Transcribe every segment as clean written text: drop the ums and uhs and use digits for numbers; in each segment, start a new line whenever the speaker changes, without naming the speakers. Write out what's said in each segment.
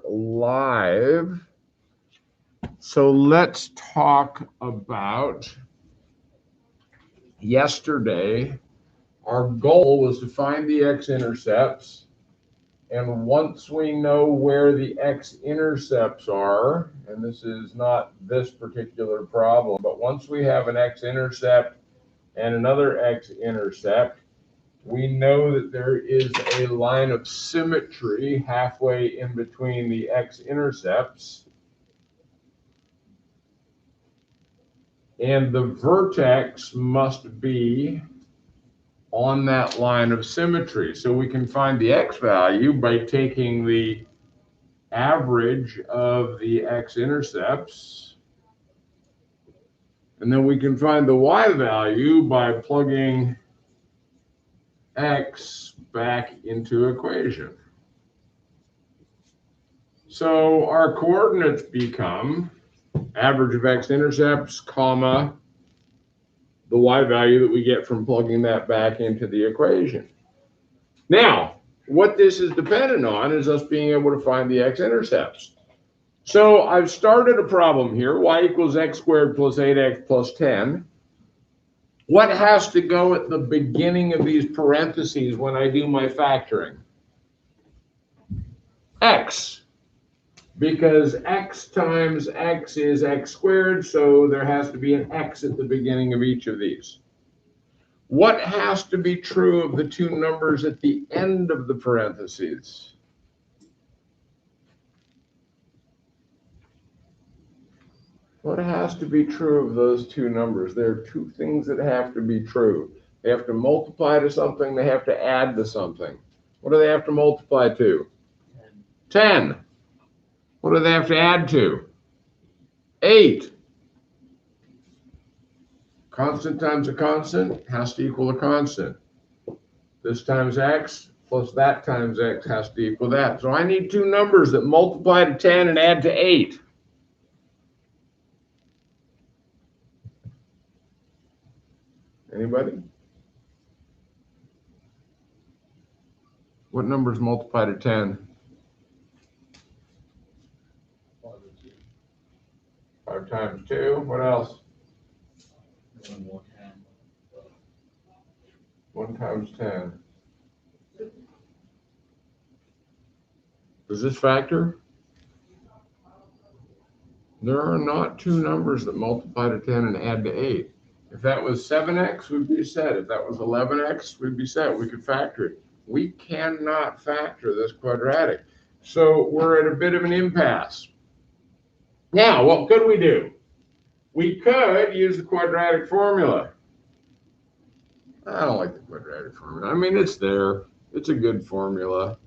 live. So let's talk about yesterday. Our goal was to find the x-intercepts. And once we know where the x-intercepts are, and this is not this particular problem, but once we have an x-intercept and another x-intercept, we know that there is a line of symmetry halfway in between the x-intercepts. And the vertex must be on that line of symmetry. So we can find the x value by taking the average of the x-intercepts. And then we can find the y value by plugging x back into equation. So our coordinates become average of x-intercepts, comma, the y value that we get from plugging that back into the equation. Now, what this is dependent on is us being able to find the x-intercepts. So I've started a problem here, y equals x squared plus 8x plus 10. What has to go at the beginning of these parentheses when I do my factoring? X. Because x times x is x squared, so there has to be an x at the beginning of each of these. What has to be true of the two numbers at the end of the parentheses? What has to be true of those two numbers? There are two things that have to be true. They have to multiply to something, they have to add to something. What do they have to multiply to? 10. What do they have to add to? 8. Constant times a constant has to equal a constant. This times x plus that times x has to equal that. So I need two numbers that multiply to 10 and add to 8. Anybody? What numbers multiply to 10? 5 times 2. What else? 1 times 10. Does this factor? There are not two numbers that multiply to 10 and add to 8. If that was 7x, we'd be set. If that was 11x, we'd be set. We could factor it. We cannot factor this quadratic. So we're at a bit of an impasse. Now, what could we do? We could use the quadratic formula. I don't like the quadratic formula. I mean, it's there. It's a good formula.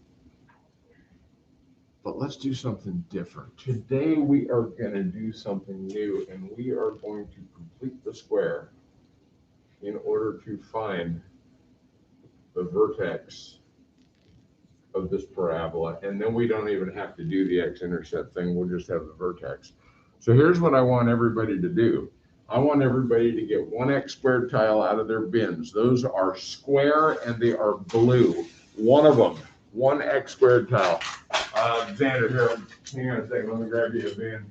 But let's do something different. Today we are going to do something new, and we are going to complete the square in order to find the vertex of this parabola. And then we don't even have to do the x-intercept thing. We'll just have the vertex. So here's what I want everybody to do. I want everybody to get one x squared tile out of their bins. Those are square and they are blue. One of them, one x squared tile. Xander, here, hang on a second. Let me grab you a bin.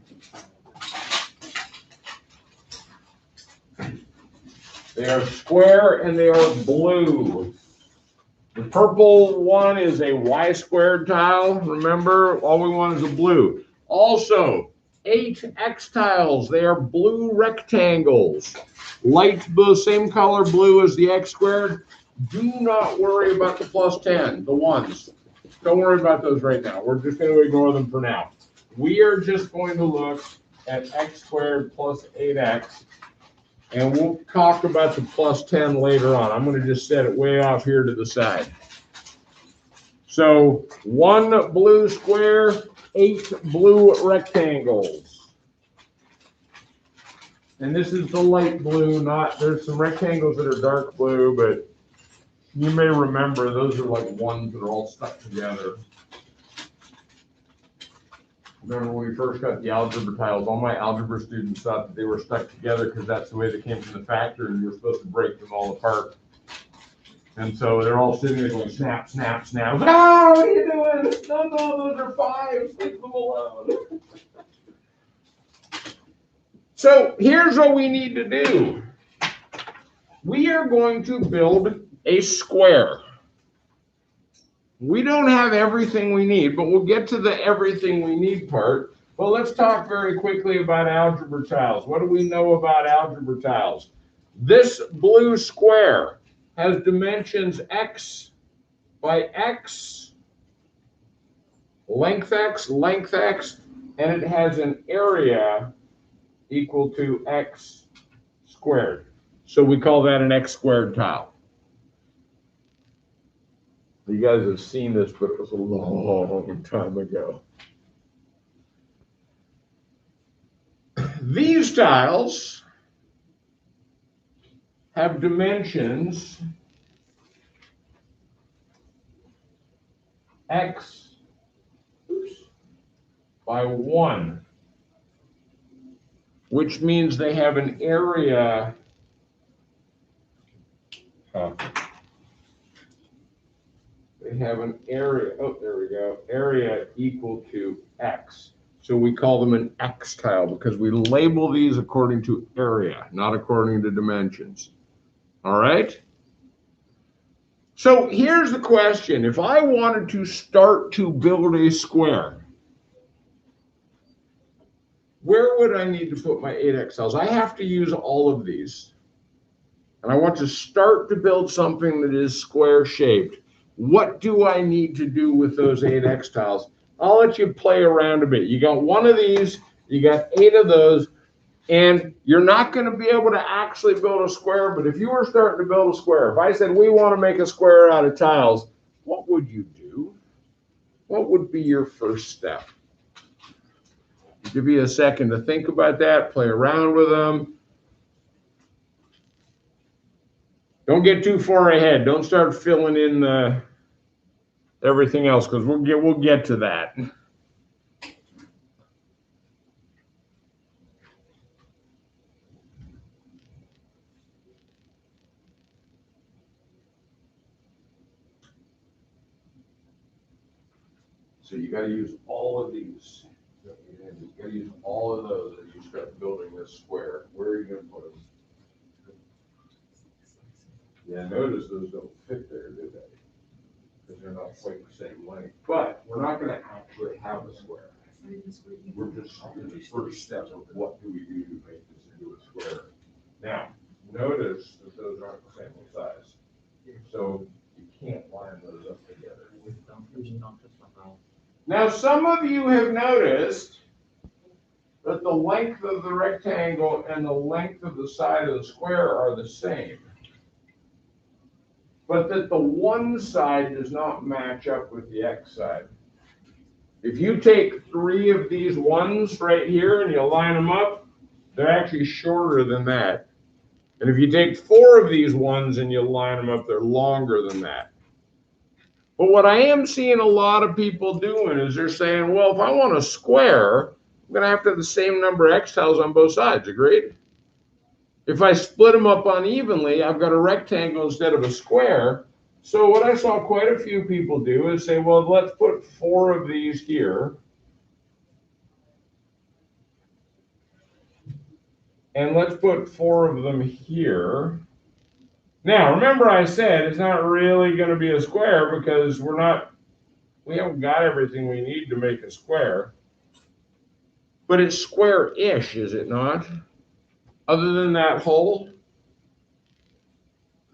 They are square and they are blue. The purple one is a y squared tile. Remember, all we want is a blue. Also, 8 x tiles. They are blue rectangles. Light blue, same color blue as the x squared. Do not worry about the plus 10, the ones. Don't worry about those right now. We're just going to ignore them for now. We are just going to look at x squared plus 8x, and we'll talk about the plus 10 later on. I'm going to just set it way off here to the side. So 1 blue square, 8 blue rectangles. And this is the light blue, there's some rectangles that are dark blue, but you may remember those are like ones that are all stuck together. Remember when we first got the algebra tiles, all my algebra students thought that they were stuck together because that's the way they came from the factory and you were supposed to break them all apart. And so they're all sitting there going, snap, snap, snap. Ah, what are you doing? No, those are 5. Leave them alone. So here's what we need to do. We are going to build a square. We don't have everything we need, but we'll get to the everything we need part. But let's talk very quickly about algebra tiles. What do we know about algebra tiles? This blue square has dimensions x by x, length x, and it has an area equal to x squared. So we call that an x squared tile. You guys have seen this, but it was a long time ago. These tiles have dimensions x by 1, which means they have an area area equal to x. So we call them an x tile because we label these according to area, not according to dimensions. All right? So here's the question. If I wanted to start to build a square, where would I need to put my 8x tiles? I have to use all of these. And I want to start to build something that is square shaped. What do I need to do with those 8x tiles? I'll let you play around a bit. You got one of these, you got 8 of those, and you're not going to be able to actually build a square, but if you were starting to build a square, if I said we want to make a square out of tiles, what would you do? What would be your first step? I'll give you a second to think about that, play around with them. Don't get too far ahead. Don't start filling in everything else because we'll get to that. So you got to use all of these. You got to use all of those as you start building this square. Where are you going to put them? Yeah, notice those don't fit there, do they? Because they're not quite the same length. But we're not going to actually have a square. We're just in the first step of what do we do to make this into a square. Now, notice that those aren't the same size. So you can't line those up together. Now, some of you have noticed that the length of the rectangle and the length of the side of the square are the same, but that the one side does not match up with the x side. If you take 3 of these ones right here and you line them up, they're actually shorter than that. And if you take 4 of these ones and you line them up, they're longer than that. But what I am seeing a lot of people doing is they're saying, well, if I want a square, I'm going to have the same number of x tiles on both sides. Agreed? If I split them up unevenly, I've got a rectangle instead of a square. So what I saw quite a few people do is say, well, let's put 4 of these here. And let's put 4 of them here. Now, remember I said it's not really going to be a square because we haven't got everything we need to make a square. But it's square-ish, is it not? Other than that hole.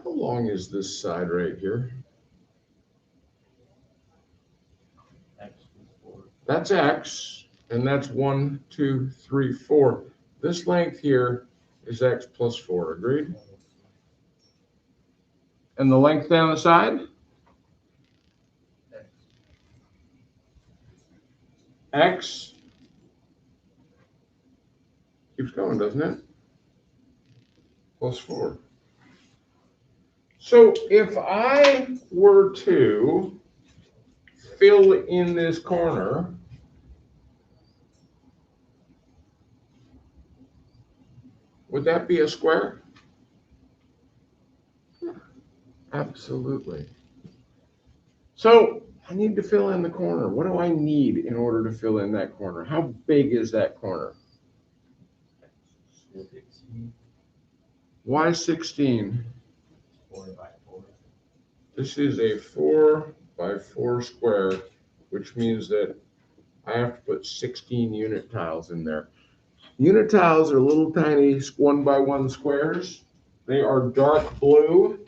How long is this side right here? That's x, and that's 1, 2, 3, 4. This length here is x plus 4, agreed? And the length down the side? X. Keeps going, doesn't it? Plus 4. So if I were to fill in this corner, would that be a square? Absolutely. So I need to fill in the corner. What do I need in order to fill in that corner? How big is that corner? Why 16?
4 by 4.
This is a 4 by 4 square, which means that I have to put 16 unit tiles in there. Unit tiles are little tiny 1 by 1 squares. They are dark blue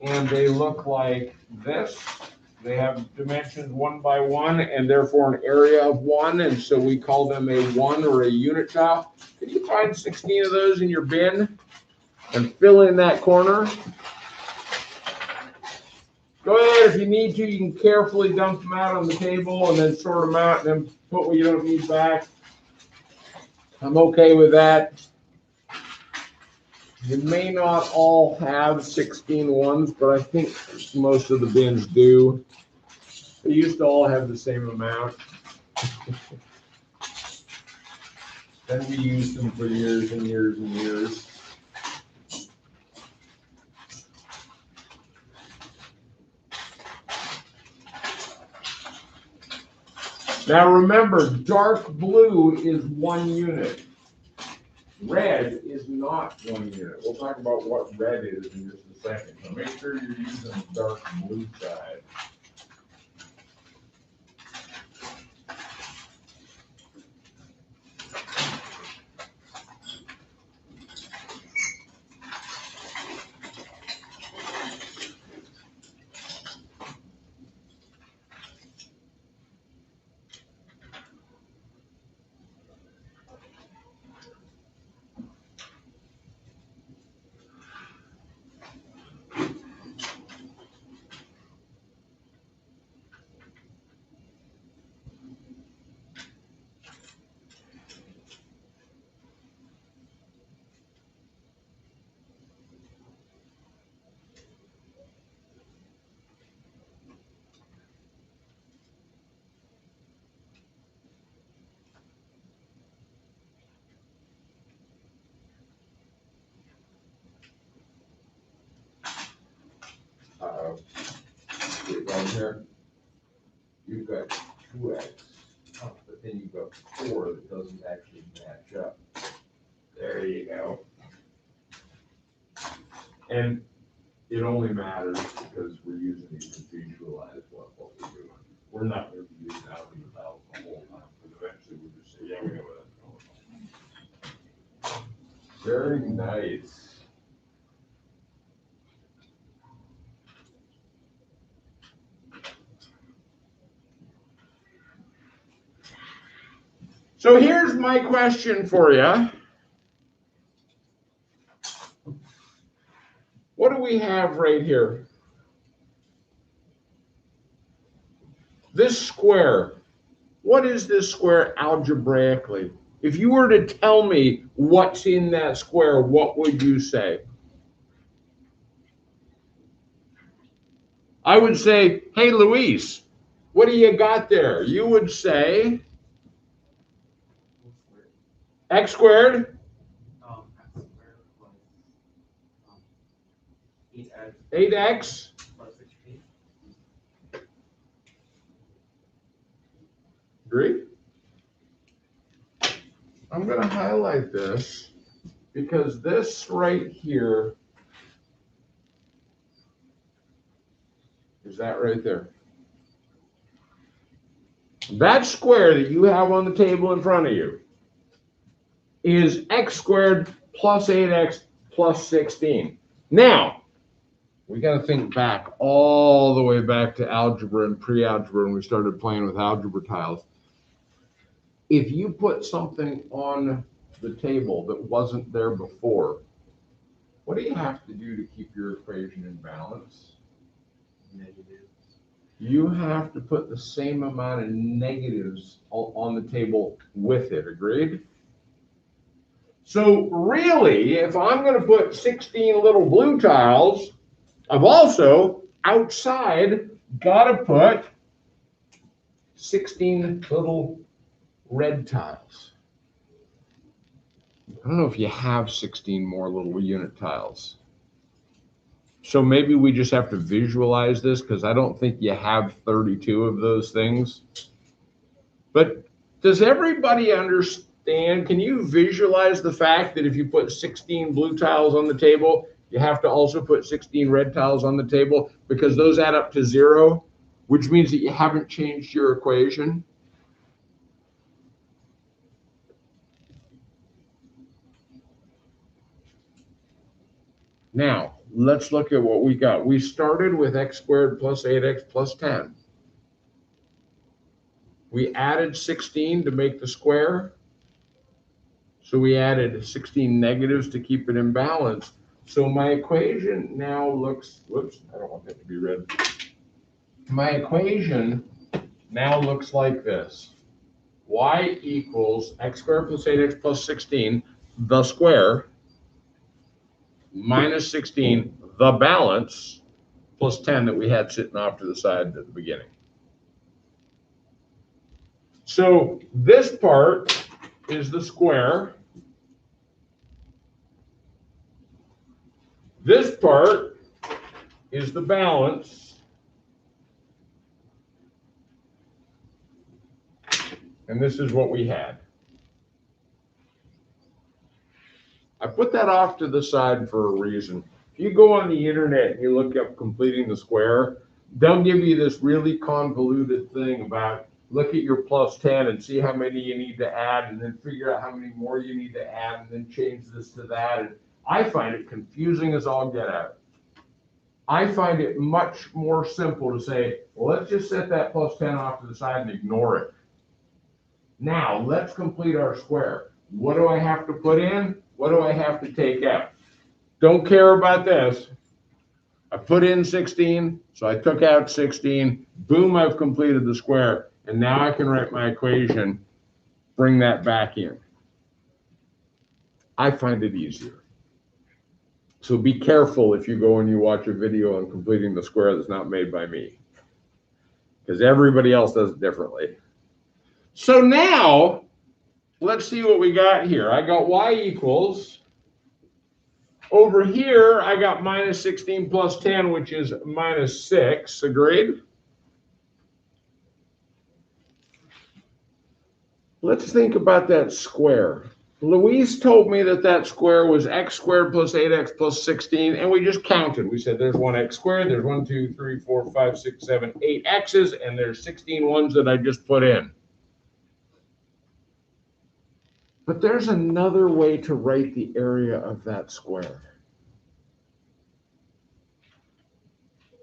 and they look like this. They have dimensions 1 by 1 and therefore an area of 1, and so we call them a 1 or a unit tile. Can you find 16 of those in your bin and fill in that corner? Go ahead, if you need to, you can carefully dump them out on the table and then sort them out and then put what you don't need back. I'm okay with that. You may not all have 16 ones, but I think most of the bins do. They used to all have the same amount. Then we used them for years and years and years. Now remember, dark blue is 1 unit. Red is not 1 unit. We'll talk about what red is in just a second. So make sure you're using the dark blue side. Get down here. You've got 2x, but then you've got 4 that doesn't actually match up. There you go. And it only matters because we're using these to visualize what we're doing. We're not going to be using algebra tiles the whole time, because eventually we'll just say, yeah, we know what that's going on. Very nice. So here's my question for you. What do we have right here? This square. What is this square algebraically? If you were to tell me what's in that square, what would you say? I would say, hey, Luis, what do you got there? You would say x squared.
X squared plus 8x
8x
plus 16.
Agree? I'm going to highlight this because this right here is that right there. That square that you have on the table in front of you is x squared plus 8x plus 16. Now, we got to think back all the way back to algebra and pre-algebra when we started playing with algebra tiles. If you put something on the table that wasn't there before, what do you have to do to keep your equation in balance?
Negatives.
You have to put the same amount of negatives on the table with it, agreed? So really, if I'm going to put 16 little blue tiles, I've also outside got to put 16 little red tiles. I don't know if you have 16 more little unit tiles. So maybe we just have to visualize this because I don't think you have 32 of those things. But does everybody understand? Can you visualize the fact that if you put 16 blue tiles on the table, you have to also put 16 red tiles on the table because those add up to 0, which means that you haven't changed your equation? Now, let's look at what we got. We started with x squared plus 8x plus 10. We added 16 to make the square. So we added 16 negatives to keep it in balance. So my equation now looks, whoops, I don't want that to be red. My equation now looks like this. Y equals x squared plus 8x plus 16, the square, minus 16, the balance, plus 10 that we had sitting off to the side at the beginning. So this part is the square. This part is the balance. And this is what we had. I put that off to the side for a reason. If you go on the internet and you look up completing the square, they'll give you this really convoluted thing about look at your plus 10 and see how many you need to add and then figure out how many more you need to add and then change this to that. And I find it confusing as all get out. I find it much more simple to say, well, let's just set that plus 10 off to the side and ignore it. Now, let's complete our square. What do I have to put in? What do I have to take out? Don't care about this. I put in 16, so I took out 16. Boom, I've completed the square. And now I can write my equation, bring that back in. I find it easier. So be careful if you go and you watch a video on completing the square that's not made by me, because everybody else does it differently. So now, let's see what we got here. I got y equals, over here, I got minus 16 plus 10, which is minus 6, agreed? Let's think about that square. Louise told me that that square was x squared plus 8x plus 16, and we just counted. We said there's one x squared, there's 1, 2, 3, 4, 5, 6, 7, 8 x's, and there's 16 ones that I just put in. But there's another way to write the area of that square.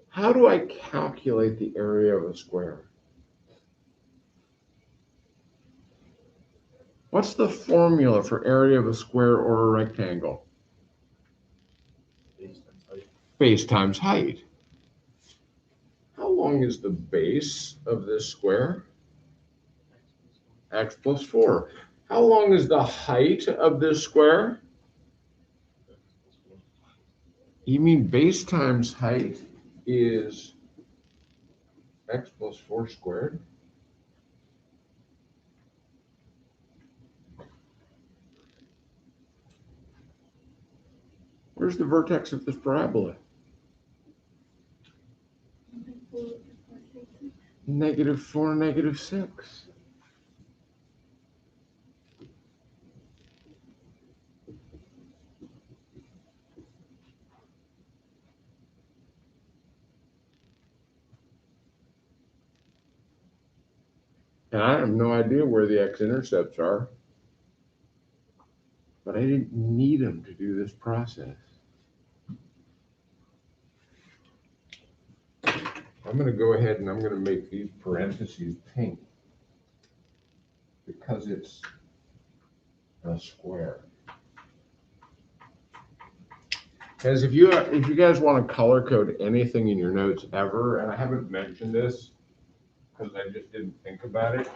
How do I calculate the area of a square? What's the formula for area of a square or a rectangle? Base times height. How long is the base of this square? X plus 4. How long is the height of this square? You mean base times height is x plus 4 squared? Where's the vertex of this parabola? -4, -6. And I have no idea where the x-intercepts are, but I didn't need them to do this process. I'm going to go ahead and I'm going to make these parentheses pink because it's a square. Guys, if you guys want to color code anything in your notes ever, and I haven't mentioned this because I just didn't think about it,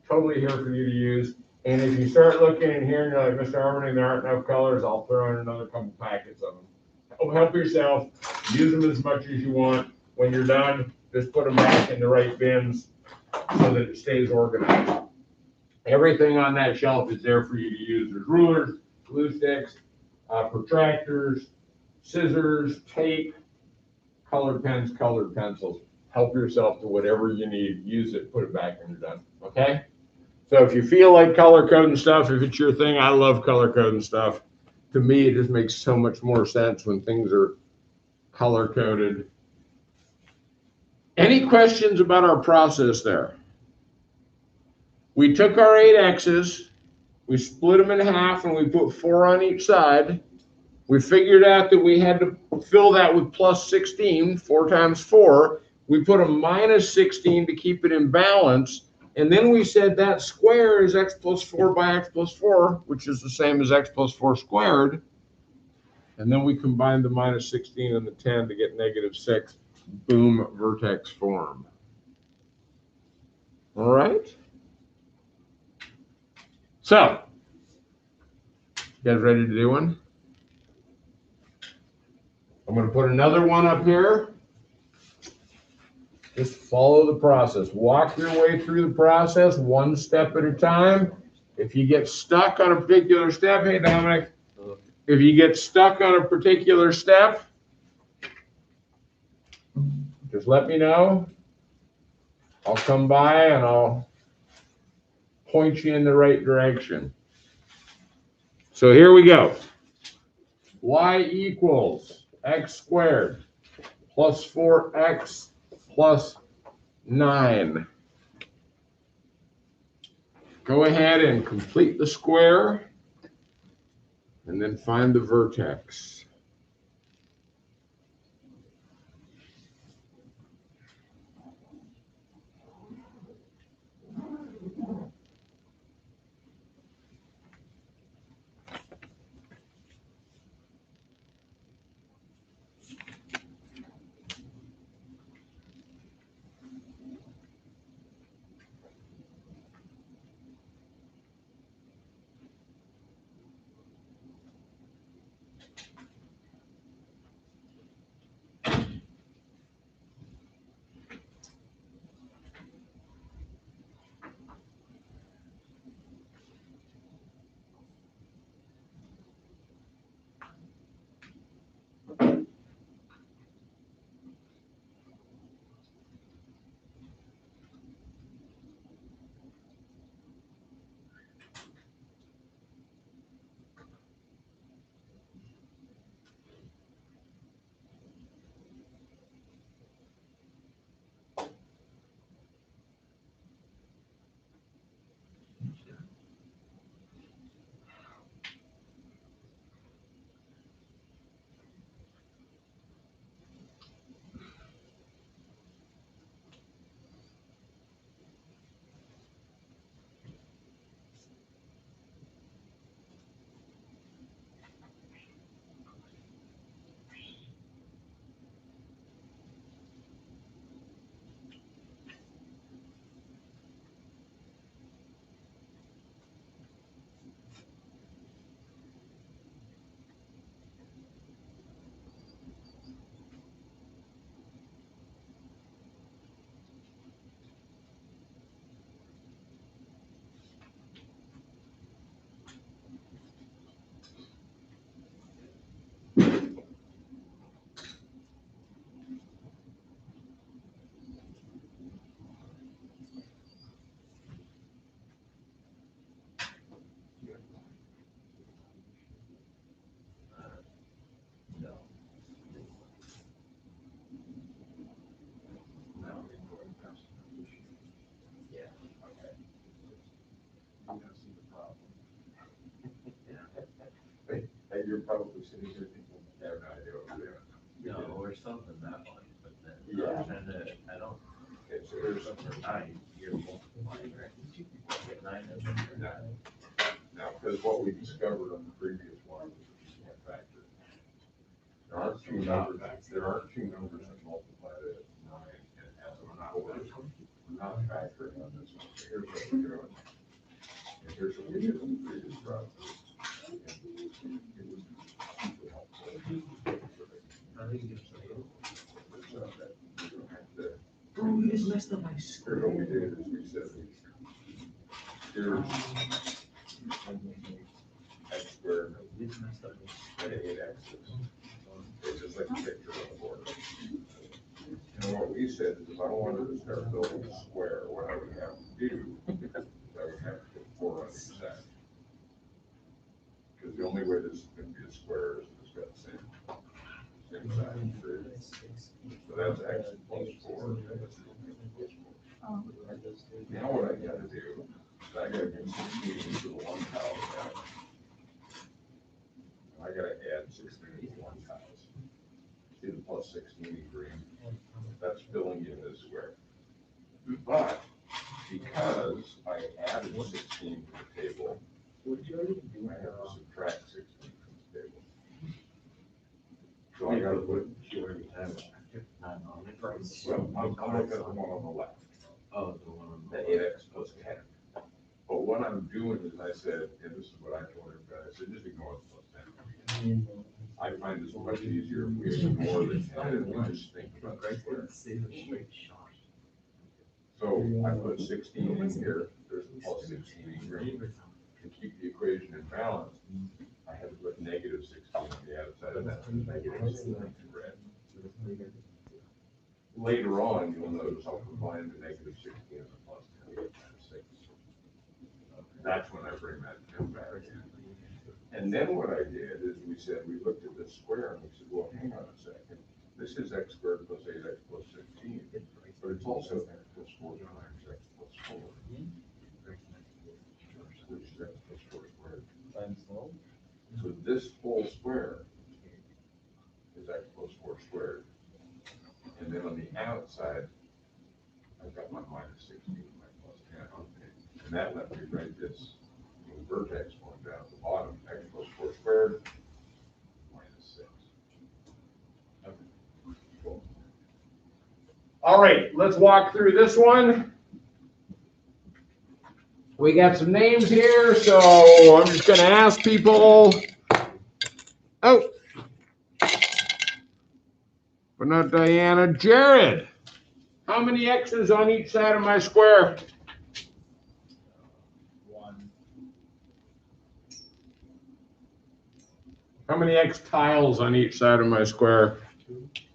totally here for you to use. And if you start looking in here and you're like, Mr. Harmony, there aren't enough colors, I'll throw in another couple packets of them. Help yourself. Use them as much as you want. When you're done, just put them back in the right bins so that it stays organized. Everything on that shelf is there for you to use. There's rulers, glue sticks, protractors, scissors, tape, colored pens, colored pencils. Help yourself to whatever you need. Use it, put it back, and you're done. Okay? So if you feel like color coding stuff, if it's your thing, I love color coding stuff. To me, it just makes so much more sense when things are color coded. Any questions about our process there? We took our 8x's, we split them in half, and we put 4 on each side. We figured out that we had to fill that with plus 16, 4 times 4. We put a minus 16 to keep it in balance. And then we said that square is x plus 4 by x plus 4, which is the same as x plus 4 squared. And then we combined the minus 16 and the 10 to get negative 6. Boom, vertex form. All right? So, you guys ready to do one? I'm going to put another one up here. Just follow the process. Walk your way through the process one step at a time. If you get stuck on a particular step, hey, Dominic, if you get stuck on a particular step, just let me know. I'll come by and I'll point you in the right direction. So here we go. Y equals x squared plus 4x plus 9. Go ahead and complete the square and then find the vertex. Hey, you're probably sitting here thinking, I have no idea what we're doing.
No, or something that one, but then
Yeah.
I don't,
Okay, so here's
for 9, you're multiplying, right? You get 9 and then you're 9.
now, because what we discovered on the previous one was we just can't factor. There aren't two numbers that multiply to 9 and have them not work. We're not factoring on this one. So here's what we're doing. And here's what we did in the previous process. It was super helpful.
I think it's like,
So that we don't have to.
oh, you just messed up my
Here's what we did is we said, here's x squared
You just messed up
and 8x's. wanted to start building a square, what I would have to do, I would have to put 4 on each side. Because the only way this is going to be a square is if it's got the same side. So that's x plus 4. And this is plus 4. Now what I got to do is I got to get 16 to the 1 tile down. I got to add 16 to 1 tiles. See the plus 16 in green? That's filling in this square. But because I added 16 to the table, I have to subtract 16 from the table. So I got to put, well, I'll look at the one on the left,
Oh, the one on
the 8x plus 10. But what I'm doing is I said, and this is what I told everybody, I said, just ignore the plus 10. I find this much easier if we ignore the 10 and we just think about the square. So I put 16 in here, there's a plus 16 in green. To keep the equation in balance, I had to put negative 16 on the outside of that, and negative 16 in red. Later on, you'll notice I'll combine the negative 16 and the plus 10 to get times 6. That's when I bring that 10 back in. And then what I did is we said, we looked at this square and we said, well, hang on a second. This is x squared plus 8x plus 16, but it's also x plus 4 times x plus 4. Which is x plus 4 squared. So this whole square is x plus 4 squared. And then on the outside, I've got my minus 16 and my plus 10. And that let me write this vertex going down at the bottom, x plus 4 squared minus 6. Okay. Cool. All right, let's walk through this one. We got some names here, so I'm just going to ask people. Oh, but not Diana. Jared, how many x's on each side of my square?
1.
How many x tiles on each side of my square?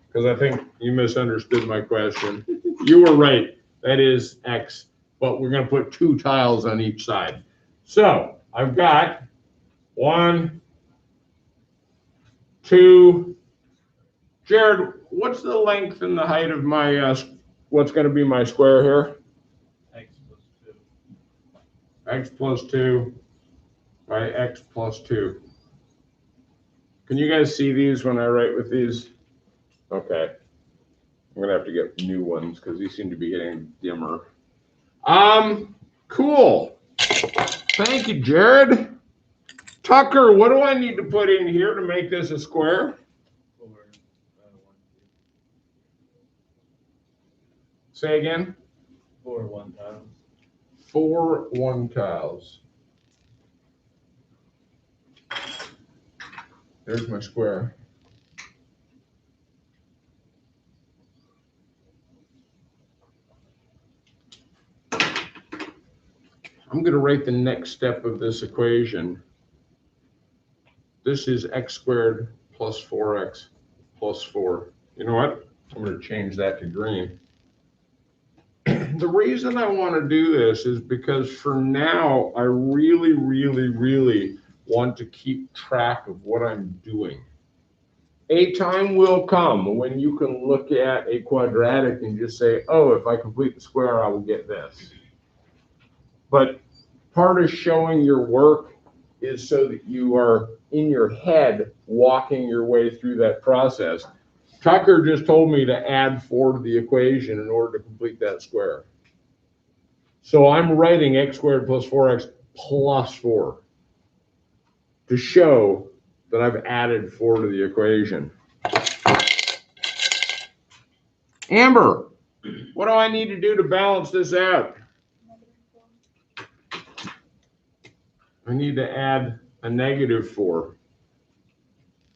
Because I think you misunderstood my question. You were right. That is x, but we're going to put 2 tiles on each side. So I've got 1, 2. Jared, what's the length and the height of my, what's going to be my square here?
X plus 2.
X plus 2 by x plus 2. Can you guys see these when I write with these? Okay. I'm gonna have to get new ones because these seem to be getting dimmer. Cool. Thank you, Jared. Tucker, what do I need to put in here to make this a square?
4, 1, 2.
Say again?
4 1 tiles.
4 1 tiles. There's my square. I'm going to write the next step of this equation. This is x squared plus 4x plus 4. You know what? I'm going to change that to green. The reason I want to do this is because for now, I really, really, really want to keep track of what I'm doing. A time will come when you can look at a quadratic and just say, oh, if I complete the square, I will get this. But part of showing your work is so that you are in your head walking your way through that process. Tucker just told me to add 4 to the equation in order to complete that square. So I'm writing x squared plus 4x plus 4 to show that I've added 4 to the equation. Amber, what do I need to do to balance this out? I need to add a negative 4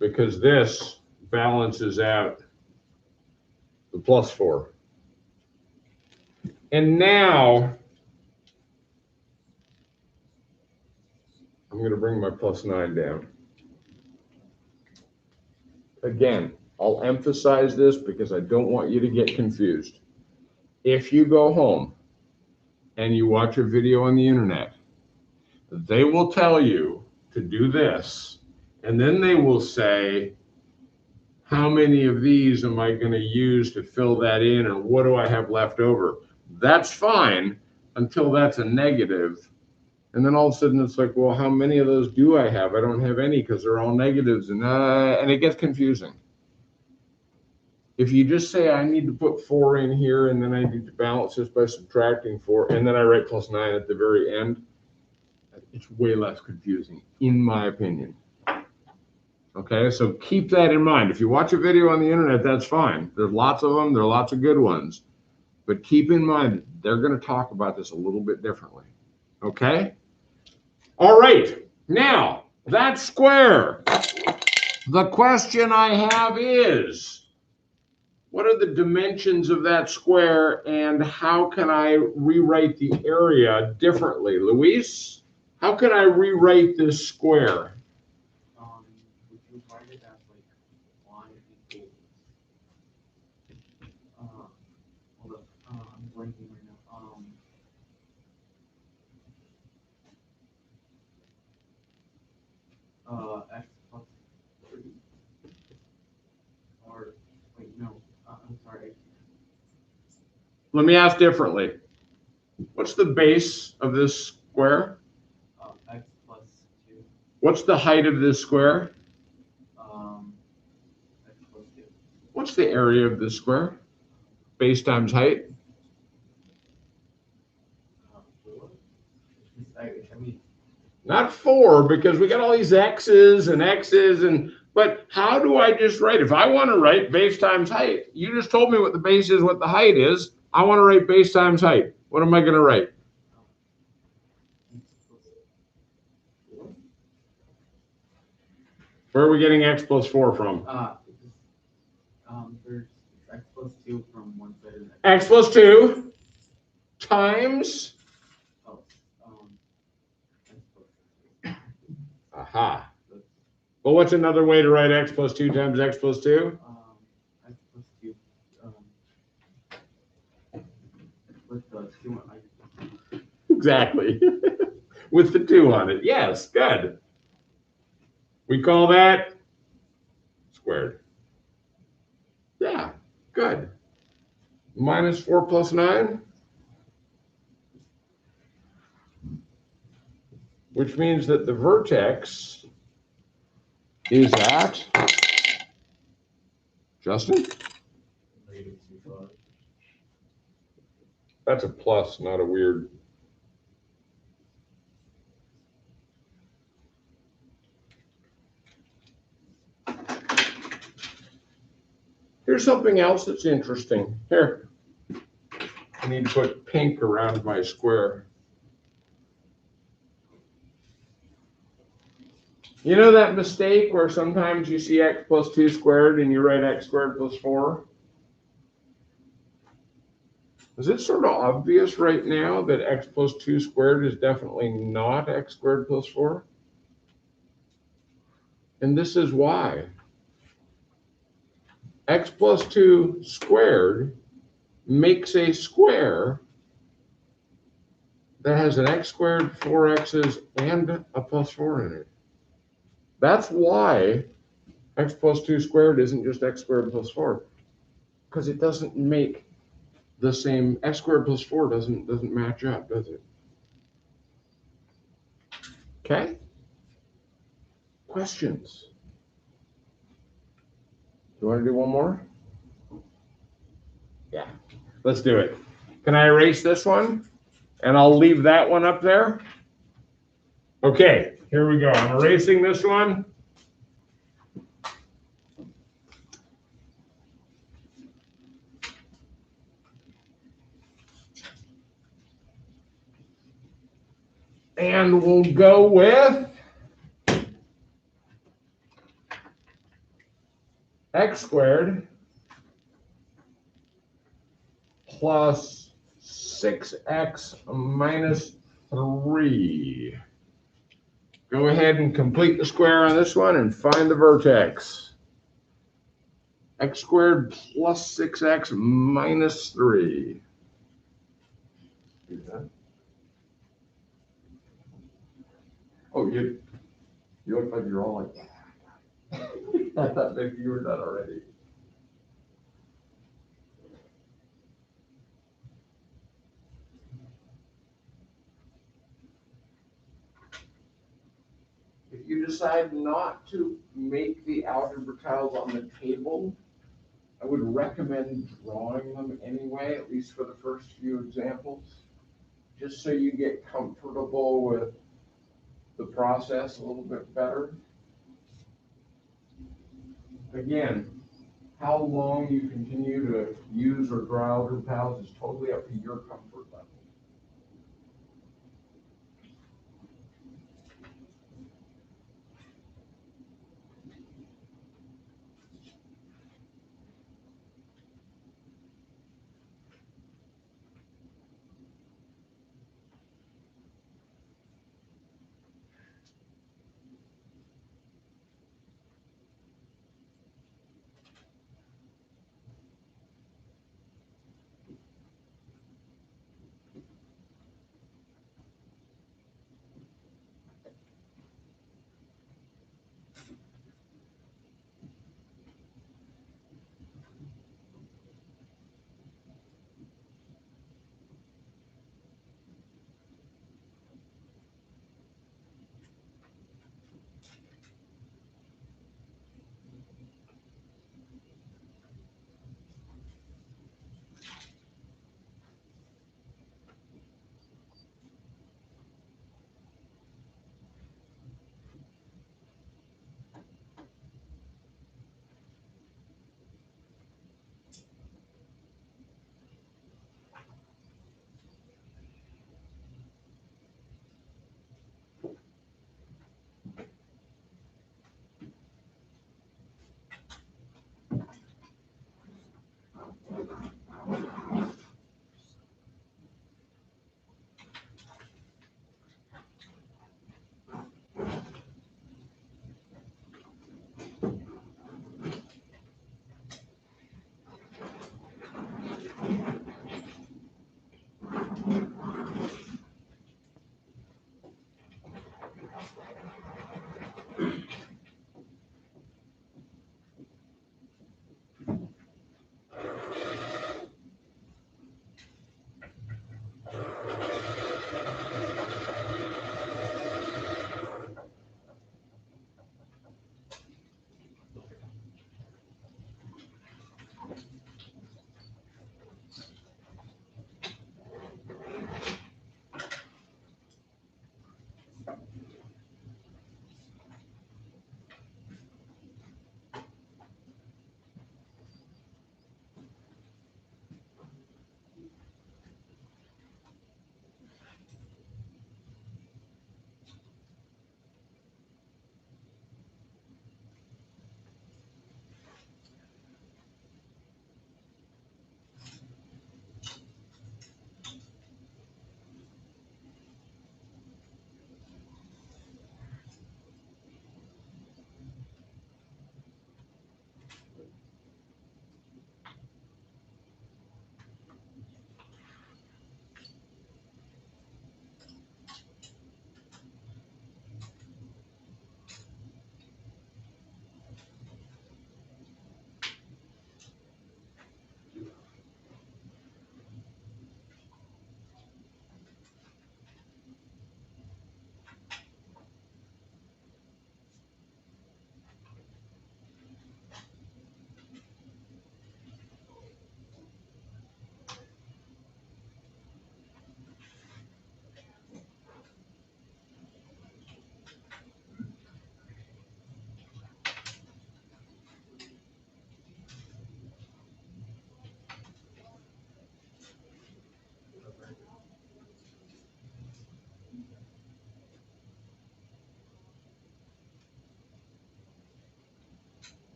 because this balances out the plus 4. And now I'm going to bring my plus 9 down. Again, I'll emphasize this because I don't want you to get confused. if you go home and you watch a video on the internet, they will tell you to do this, and then they will say, how many of these am I going to use to fill that in, and what do I have left over? That's fine until that's a negative. And then all of a sudden it's like, well, how many of those do I have? I don't have any because they're all negatives, and it gets confusing. If you just say, I need to put 4 in here, and then I need to balance this by subtracting 4, and then I write +9 at the very end, it's way less confusing, in my opinion. Okay, so keep that in mind. If you watch a video on the internet, that's fine. There's lots of them. There are lots of good ones. But keep in mind, they're going to talk about this a little bit differently. Okay? All right. Now, that square. The question I have is, what are the dimensions of that square, and how can I rewrite the area differently? Luis, how can I rewrite this square?
Would you write it as like y equals, hold up, I'm blanking right now. X plus 3, or wait, no, I'm sorry.
Let me ask differently. What's the base of this square?
X plus 2.
What's the height of this square?
X plus 2.
What's the area of this square? Base times height?
4. I mean,
Not 4, because we got all these x's, but how do I just write? If I want to write base times height, you just told me what the base is, what the height is. I want to write base times height. What am I going to write? Where are we getting x plus 4 from?
There's x plus 2 from one side of
X plus 2 times.
Oh, x plus.
Aha. Well, what's another way to write x plus 2 times x plus 2?
X plus 2. With the 2 on it.
Exactly. With the 2 on it. Yes, good. We call that squared. Yeah, good. Minus 4 plus 9, which means that the vertex is at, Justin? That's a plus, not a weird. Here's something else that's interesting. Here, I need to put pink around my square. You know that mistake where sometimes you see x plus 2 squared and you write x squared plus 4? Is it sort of obvious right now that x plus 2 squared is definitely not x squared plus 4? And this is why. X plus 2 squared makes a square that has an x squared, 4x's, and a plus 4 in it. That's why x plus 2 squared isn't just x squared plus 4, because it doesn't make the same. X squared plus 4 doesn't match up, does it? Okay? Questions? You want to do one more? Yeah, let's do it. Can I erase this one? And I'll leave that one up there. Okay, here we go. I'm erasing this one. And we'll go with x squared plus 6x minus 3. Go ahead and complete the square on this one and find the vertex. X squared plus 6x minus 3. Do that. Oh, you look like you're all like that. I thought maybe you were done already. If you decide not to make the algebra tiles on the table, I would recommend drawing them anyway, at least for the first few examples, just so you get comfortable with the process a little bit better. Again, how long you continue to use or draw algebra tiles is totally up to your comfort level.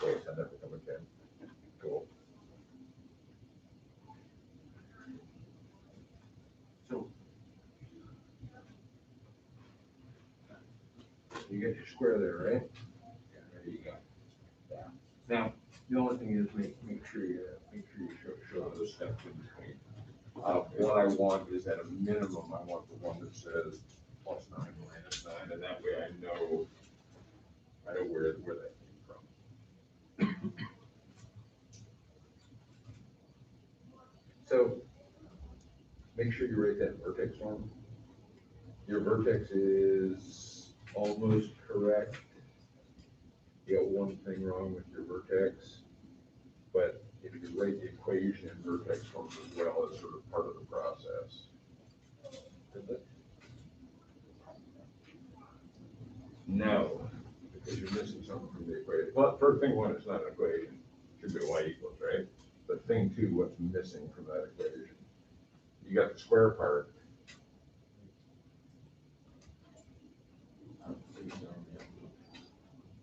wait, I never come again. Cool.
So,
You get your square there, right? Yeah, there you go. Yeah. Now, the only thing is make sure you show those steps in between. What I want is at a minimum, I want the one that says +9, -9, and that way I know where that came from. So make sure you write that vertex on. Your vertex is almost correct. You got one thing wrong with your vertex, but if you write the equation in vertex forms as well, it's sort of part of the process. No, because you're missing something from the equation. Well, first thing one, it's not an equation. It should be y equals, right? But thing two, what's missing from that equation? You got the square part.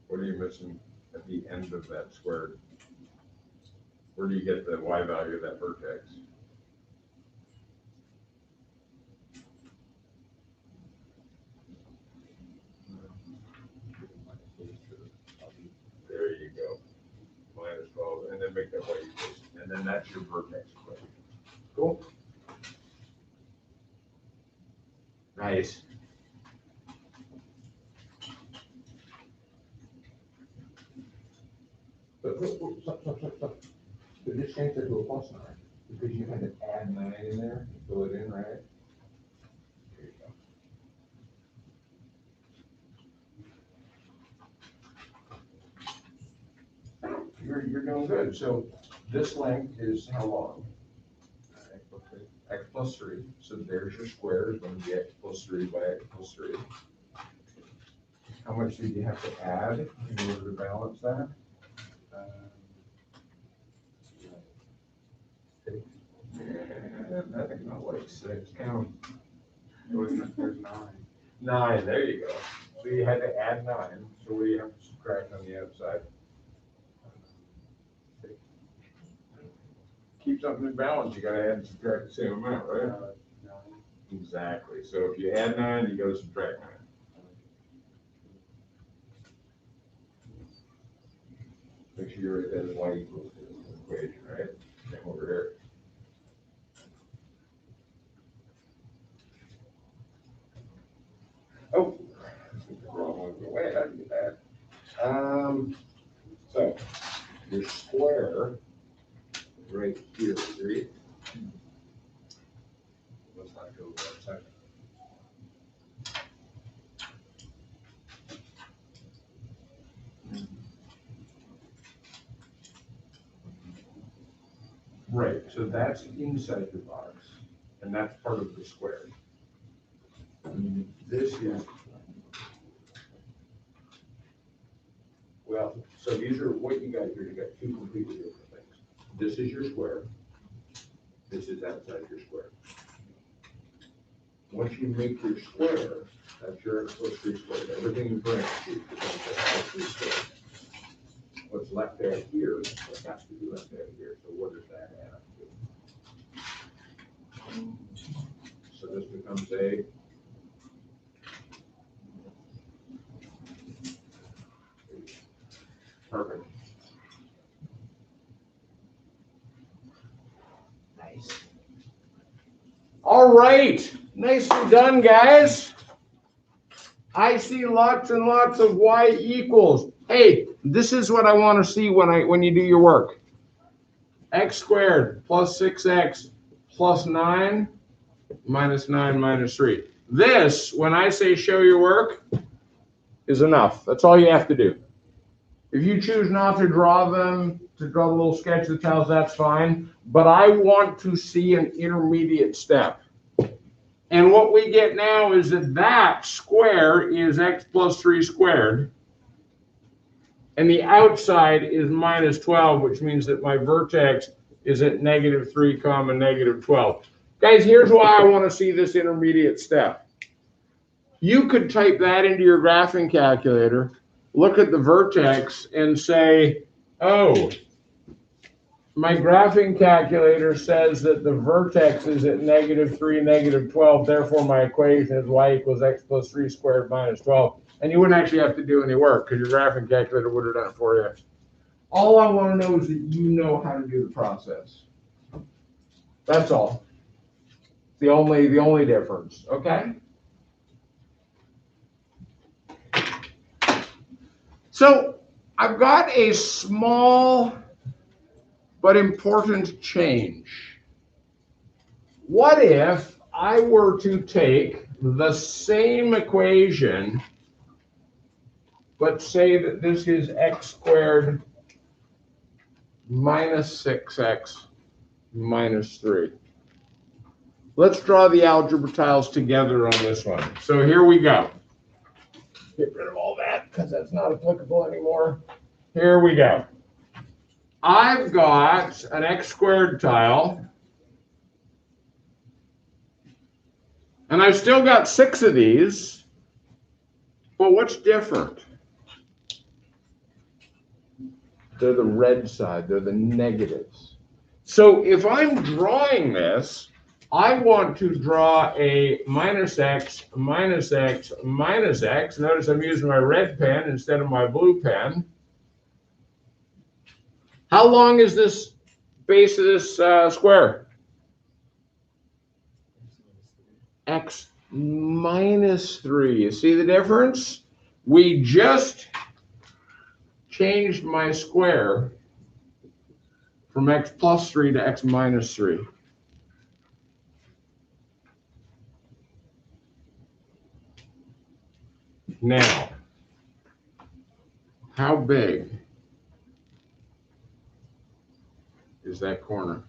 What are you missing at the end of that squared? Where do you get the y value of that vertex? There you go. -12, and then make that y equals, and then that's your vertex equation. Cool. Nice. But stop. So just change that to a +9, because you had to add 9 in there, and fill it in, right? There you go. You're doing good. So this length is how long? X plus 3. So there's your square, is going to be x plus 3 by x plus 3. How much did you have to add in order to balance that? I think not like 6. Count.
there's 9.
9. There you go. So you had to add 9. So what do you have to subtract on the outside? Keep something in balance, you gotta add and subtract the same amount, right?
9.
Exactly. So if you add 9, you gotta subtract 9. Make sure you write that as y equals to the equation, right? Same over here. Oh, wrong one. Wait, I did that. So your square right here, right? Let's not go there a second. Right, so that's inside the box, and that's part of the square. This is, well, so these are what you got here. You got two completely different things. This is your square. This is outside your square. Once you make your square, that's your x plus 3 squared. Everything in parentheses becomes x plus 3 squared. What's left out here, what has to be left out here. So what does that add up to? So this becomes a perfect. Nice. All right, nicely done, guys. I see lots and lots of y equals. Hey, this is what I want to see when you do your work. X squared plus 6x plus 9 minus 9 minus 3. This, when I say show your work, is enough. That's all you have to do. If you choose not to draw them, to draw the little sketch that tells, that's fine. But I want to see an intermediate step. And what we get now is that square is x plus 3 squared. And the outside is minus 12, which means that my vertex is at -3, -12. Guys, here's why I want to see this intermediate step. You could type that into your graphing calculator, look at the vertex, and say, Oh, my graphing calculator says that the vertex is at -3, -12. Therefore, my equation is y equals x plus 3 squared minus 12. And you wouldn't actually have to do any work because your graphing calculator would have done it for you. All I want to know is that you know how to do the process. That's all. The only difference, okay? So I've got a small but important change. What if I were to take the same equation, but say that this is x squared minus 6x minus 3. Let's draw the algebra tiles together on this one. So here we go. Get rid of all that because that's not applicable anymore. Here we go. I've got an x squared tile, and I've still got 6 of these, but what's different? They're the red side, they're the negatives. So if I'm drawing this, I want to draw a minus x, minus x, minus x. Notice I'm using my red pen instead of my blue pen. How long is this base of this square? X minus 3. You see the difference? We just changed my square from x plus 3 to x minus 3. Now, how big is that corner?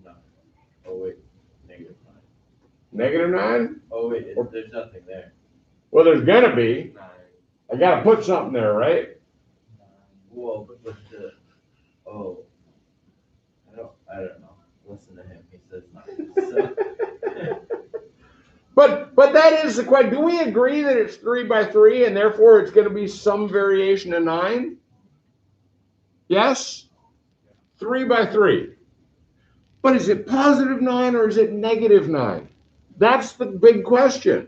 No. Oh wait, -9.
-9?
Oh wait, there's nothing there.
Well, there's gonna be.
9.
I gotta put something there, right?
Whoa, but the I don't know. Listen to him. He says nothing. So.
But that is the question. Do we agree that it's 3 by 3 and therefore it's going to be some variation of 9? Yes? 3 by 3. But is it positive 9 or is it negative 9? That's the big question.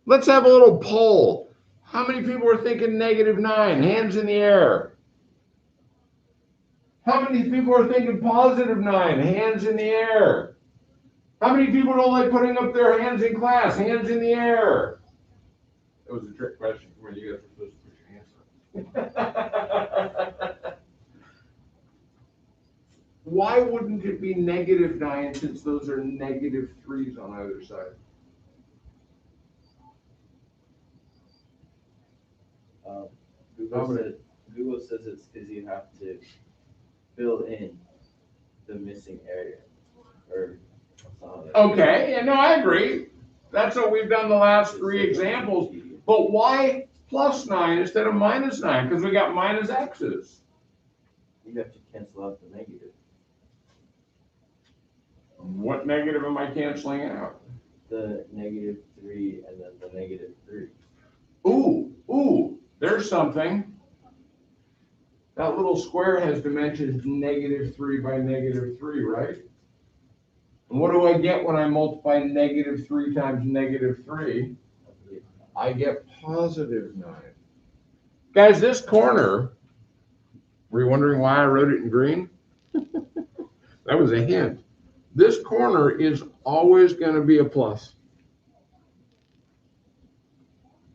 Let's have a little poll. How many people are thinking -9? Hands in the air. How many people are thinking positive 9? Hands in the air. How many people don't like putting up their hands in class? Hands in the air. That was a trick question for you guys were supposed to put your hands up. Why wouldn't it be -9 since those are -3s on either side?
Google says it's because you have to fill in the missing area. Or
Okay, yeah, no, I agree. That's what we've done the last 3 examples. But why +9 instead of -9? Because we got minus x's.
You have to cancel out the negative.
What negative am I canceling out?
The -3 and then the -3.
Ooh, there's something. That little square has dimensions -3 by -3, right? And what do I get when I multiply -3 times -3? I get +9. Guys, this corner, were you wondering why I wrote it in green? That was a hint. This corner is always going to be a plus.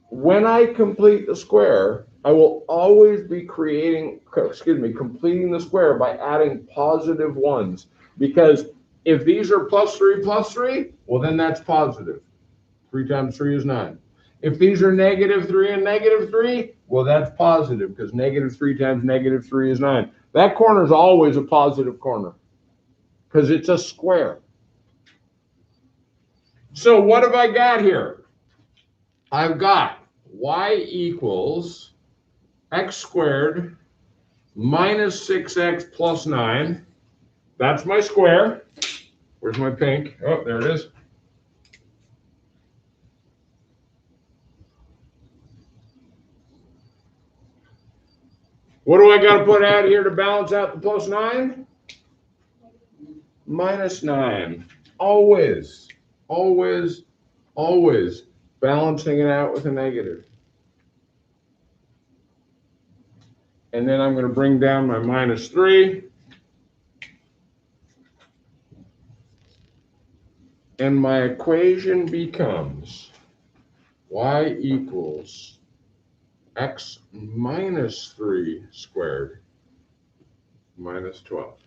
When I complete the square, I will always be completing the square by adding positive ones. Because if these are +3, well, then that's positive. 3 times 3 is 9. If these are -3 and -3, well, that's positive because -3 times -3 is 9. That corner is always a positive corner because it's a square. So what have I got here? I've got y equals x squared minus 6x plus 9. That's my square. Where's my pink? Oh, there it is. What do I got to put out here to balance out the plus 9? Minus 9. Always, always, always balancing it out with a negative. And then I'm going to bring down my minus 3. And my equation becomes y equals x minus 3 squared minus 12.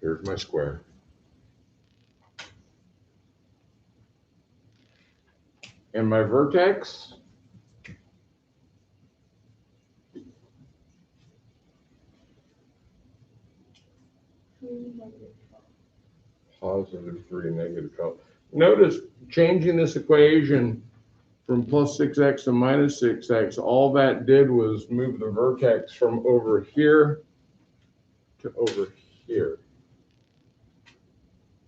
Here's my square. And my vertex, positive 3, negative 12. Notice changing this equation from plus 6x to minus 6x, all that did was move the vertex from over here to over here.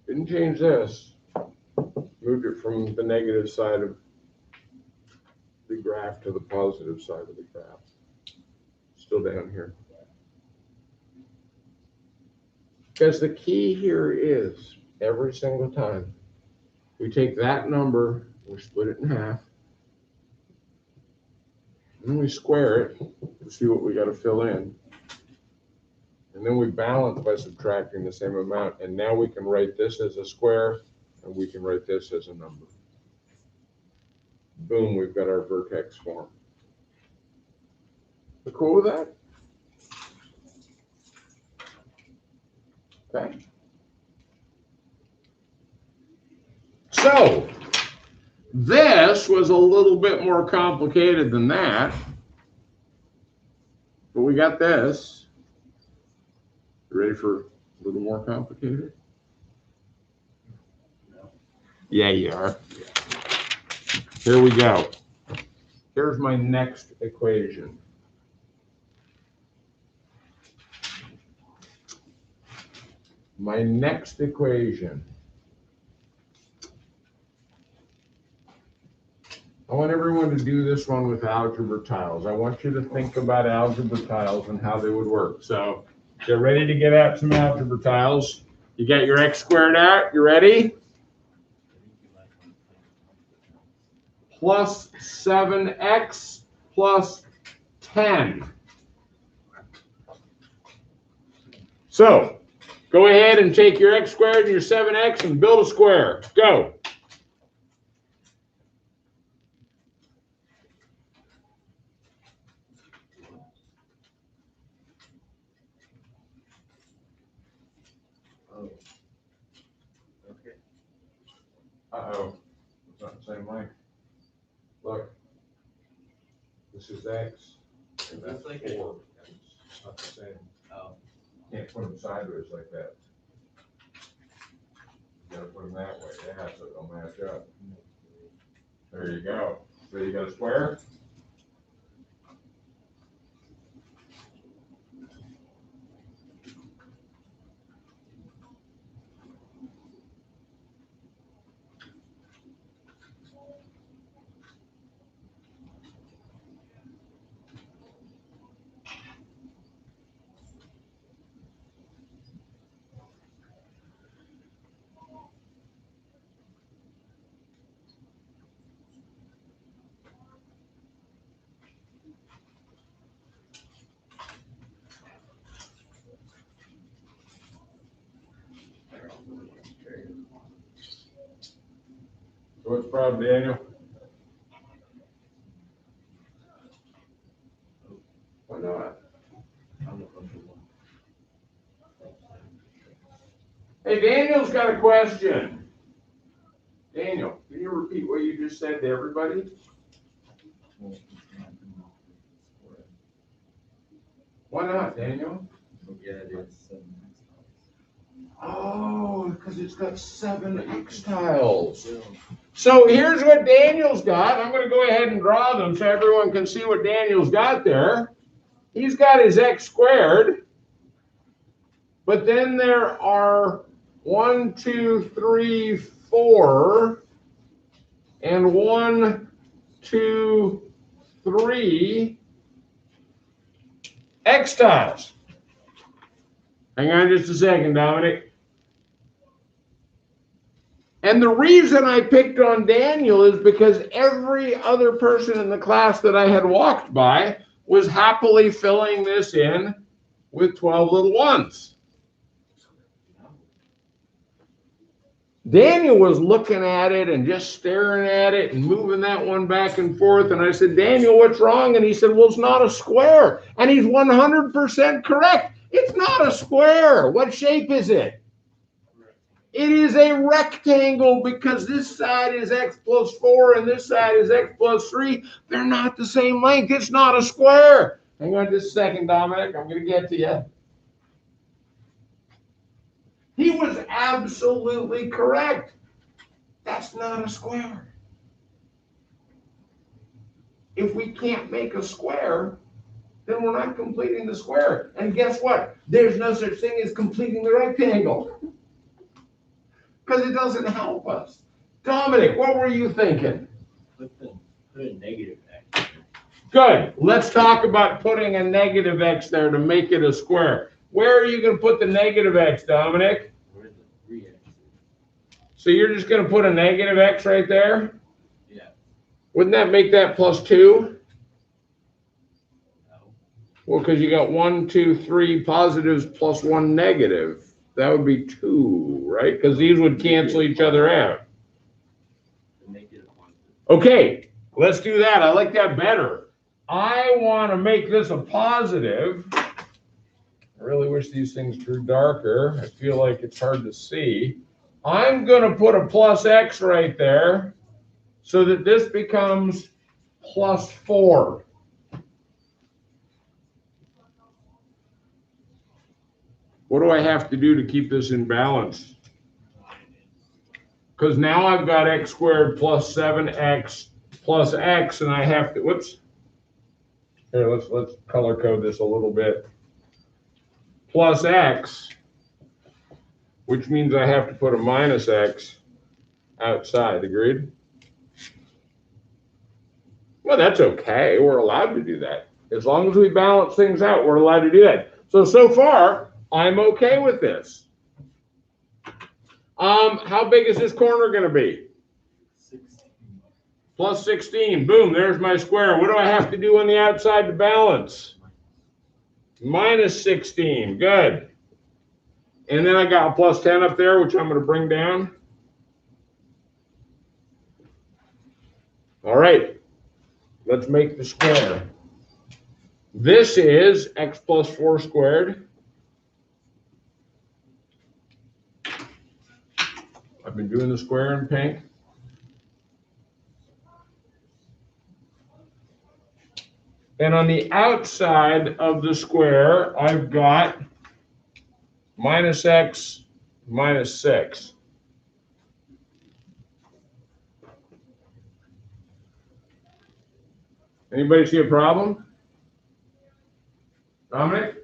Didn't change this. Moved it from the negative side of the graph to the positive side of the graph. Still down here. Because the key here is every single time we take that number, we split it in half, and then we square it to see what we got to fill in. And then we balance by subtracting the same amount. And now we can write this as a square, and we can write this as a number. Boom, we've got our vertex form. You cool with that? Okay. So, this was a little bit more complicated than that. But we got this. You ready for a little more complicated?
No.
Yeah, you are. Here we go. Here's my next equation. My next equation. I want everyone to do this one with algebra tiles. I want you to think about algebra tiles and how they would work. So get ready to get out some algebra tiles. You got your x squared out. You ready? Plus 7x plus 10. So go ahead and take your x squared and your 7x and build a square. Go.
Oh. Okay.
Uh-oh. It's not the same length. Look. This is x. And that's
Looks like
4. It's not the same.
Oh.
Can't put them sideways like that. You gotta put them that way. Yeah, so they'll match up. There you go. So you got a square? So what's the problem, Daniel? Why not? Hey, Daniel's got a question. Daniel, can you repeat what you just said to everybody? Why not, Daniel?
Yeah, it is.
Oh, because it's got 7 x tiles. So here's what Daniel's got. I'm going to go ahead and draw them so everyone can see what Daniel's got there. He's got his x squared. But then there are 1, 2, 3, 4, and 1, 2, 3 X tiles. Hang on just a second, Dominic. And the reason I picked on Daniel is because every other person in the class that I had walked by was happily filling this in with 12 little ones. Daniel was looking at it and just staring at it and moving that one back and forth. And I said, Daniel, what's wrong? And he said, well, it's not a square. And he's 100% correct. It's not a square. What shape is it? It is a rectangle because this side is x plus 4 and this side is x plus 3. They're not the same length. It's not a square. Hang on just a second, Dominic. I'm going to get to you. He was absolutely correct. That's not a square. If we can't make a square, then we're not completing the square. And guess what? There's no such thing as completing the rectangle. Because it doesn't help us. Dominic, what were you thinking?
Put a negative x.
Good. Let's talk about putting a negative x there to make it a square. Where are you going to put the negative x, Dominic?
Where's the 3x?
So you're just going to put a negative x right there?
Yeah.
Wouldn't that make that plus 2?
No.
Well, because you got 1, 2, 3 positives plus 1 negative. That would be 2, right? Because these would cancel each other out. Okay, let's do that. I like that better. I want to make this a positive. I really wish these things drew darker. I feel like it's hard to see. I'm going to put a plus x right there so that this becomes plus 4. What do I have to do to keep this in balance? Because now I've got x squared plus 7x plus x, and I have to, whoops. Here, let's color code this a little bit. Plus x, which means I have to put a minus x outside, agreed? Well, that's okay. We're allowed to do that. As long as we balance things out, we're allowed to do that. So far, I'm okay with this. How big is this corner going to be?
16.
Plus 16. Boom, there's my square. What do I have to do on the outside to balance? Minus 16. Good. And then I got a plus 10 up there, which I'm going to bring down. All right. Let's make the square. This is x plus 4 squared. I've been doing the square in pink. And on the outside of the square, I've got minus x minus 6. Anybody see a problem? Dominic?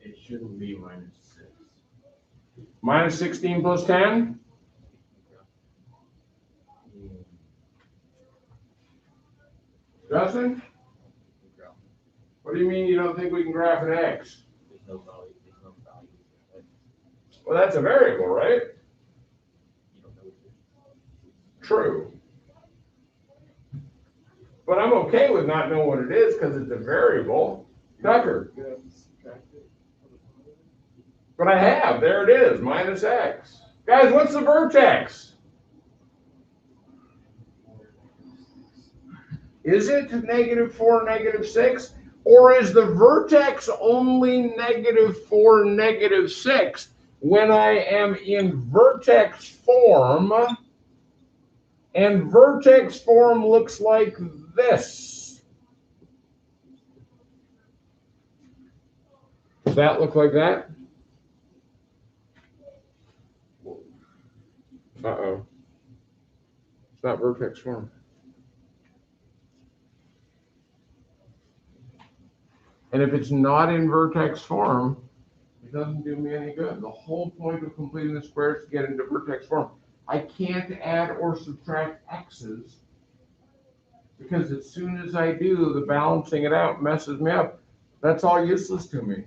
It shouldn't be minus 6.
Minus 16 plus 10? Justin? What do you mean you don't think we can graph an x?
There's no value. There's no value.
Well, that's a variable, right?
You don't know what it is.
True. But I'm okay with not knowing what it is because it's a variable. Tucker. But I have. There it is, minus x. Guys, what's the vertex? Is it negative 4, negative 6? Or is the vertex only negative 4, negative 6 when I am in vertex form? And vertex form looks like this. Does that look like that? Uh-oh. It's not vertex form. And if it's not in vertex form, it doesn't do me any good. The whole point of completing the square is to get into vertex form. I can't add or subtract x's because as soon as I do, the balancing it out messes me up. That's all useless to me.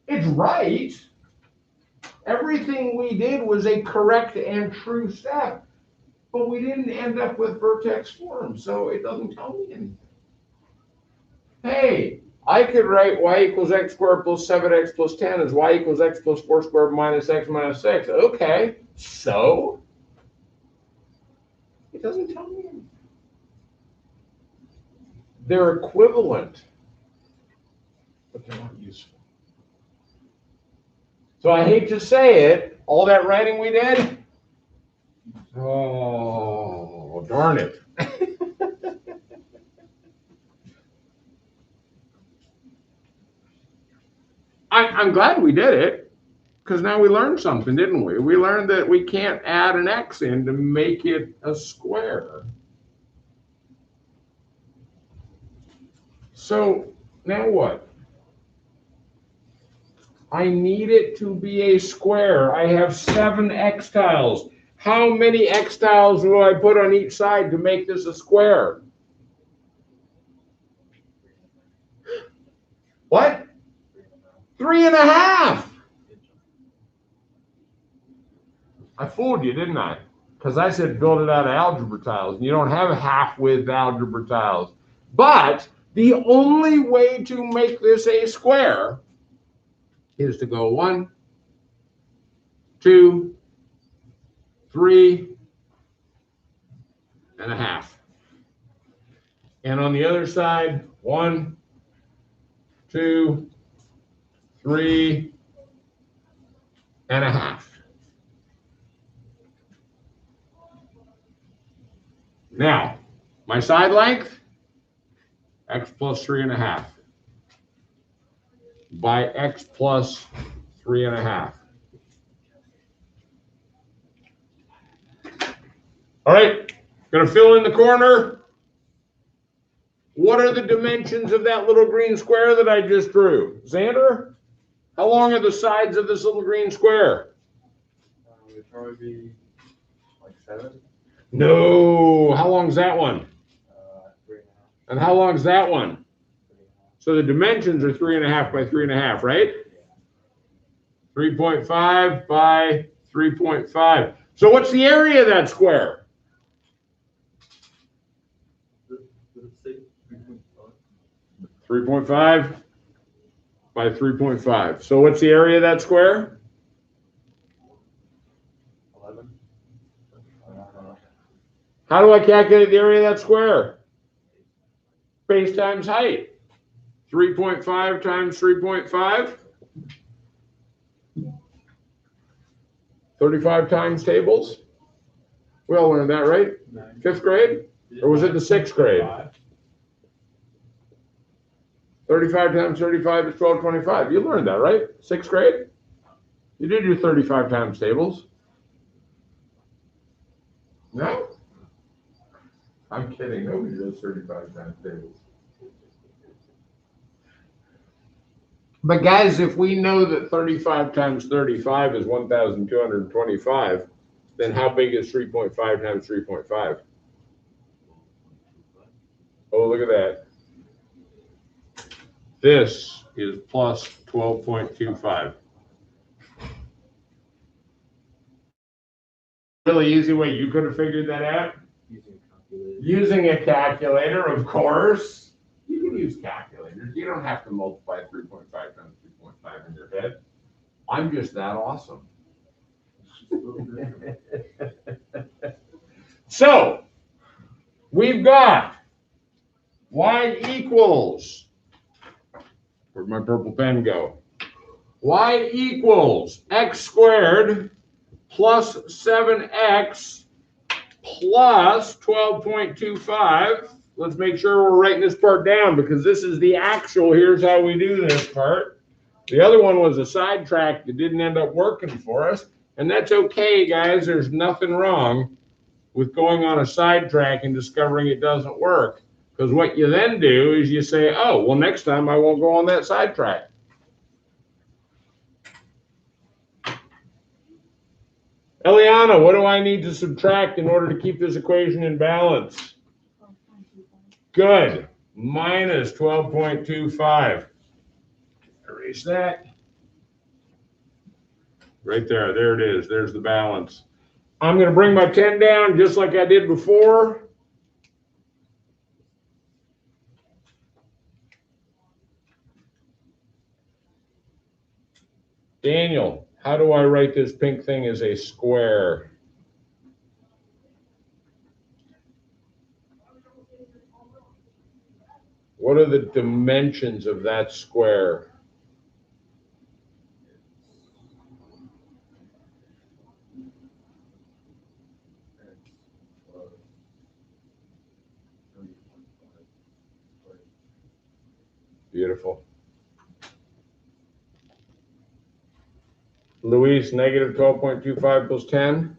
It's right. Everything we did was a correct and true step, but we didn't end up with vertex form, so it doesn't tell me anything. Hey, I could write y equals x squared plus 7x plus 10 as y equals x plus 4 squared minus x minus 6. Okay, so it doesn't tell me anything. They're equivalent, but they're not useful. So I hate to say it, all that writing we did, oh, darn it. I'm glad we did it, because now we learned something, didn't we? We learned that we can't add an x in to make it a square. So now what? I need it to be a square. I have 7 x tiles. How many x tiles will I put on each side to make this a square? What? 3.5. I fooled you, didn't I? Because I said build it out of algebra tiles. And you don't have half-width algebra tiles. But the only way to make this a square is to go 1, 2, 3.5. And on the other side, 1, 2, 3.5. Now, my side length, x plus 3.5 by x plus 3.5. All right, gonna fill in the corner. What are the dimensions of that little green square that I just drew? Xander, how long are the sides of this little green square?
It would probably be like 7.
No, how long is that one?
3.5.
And how long is that one?
3.5.
So the dimensions are 3.5 by 3.5, right? 3.5 by 3.5. So what's the area of that square? 3.5 by 3.5. So what's the area of that square?
11.
How do I calculate the area of that square? Base times height. 3.5 times 3.5. 35 times tables. We all learned that, right? 5th grade? Or was it the 6th grade? 35 times 35 is 1225. You learned that, right? 6th grade? You did do 35 times tables. No? I'm kidding. Nobody does 35 times tables. But guys, if we know that 35 times 35 is 1,225, then how big is 3.5 times 3.5? Oh, look at that. This is plus 12.25. Really easy way you could have figured that out? Using a calculator, of course. You can use calculators. You don't have to multiply 3.5 times 3.5 in your head. I'm just that awesome. So, we've got y equals, where'd my purple pen go? Y equals x squared plus 7x plus 12.25. Let's make sure we're writing this part down because this is the actual, here's how we do this part. The other one was a sidetrack that didn't end up working for us. And that's okay, guys. There's nothing wrong with going on a sidetrack and discovering it doesn't work. Because what you then do is you say, oh, well, next time I won't go on that sidetrack. Eliana, what do I need to subtract in order to keep this equation in balance? Good. Minus 12.25. Erase that. Right there, there it is. There's the balance. I'm gonna bring my 10 down just like I did before. Daniel, how do I write this pink thing as a square? What are the dimensions of that square? Beautiful. Luis, negative 12.25 plus 10.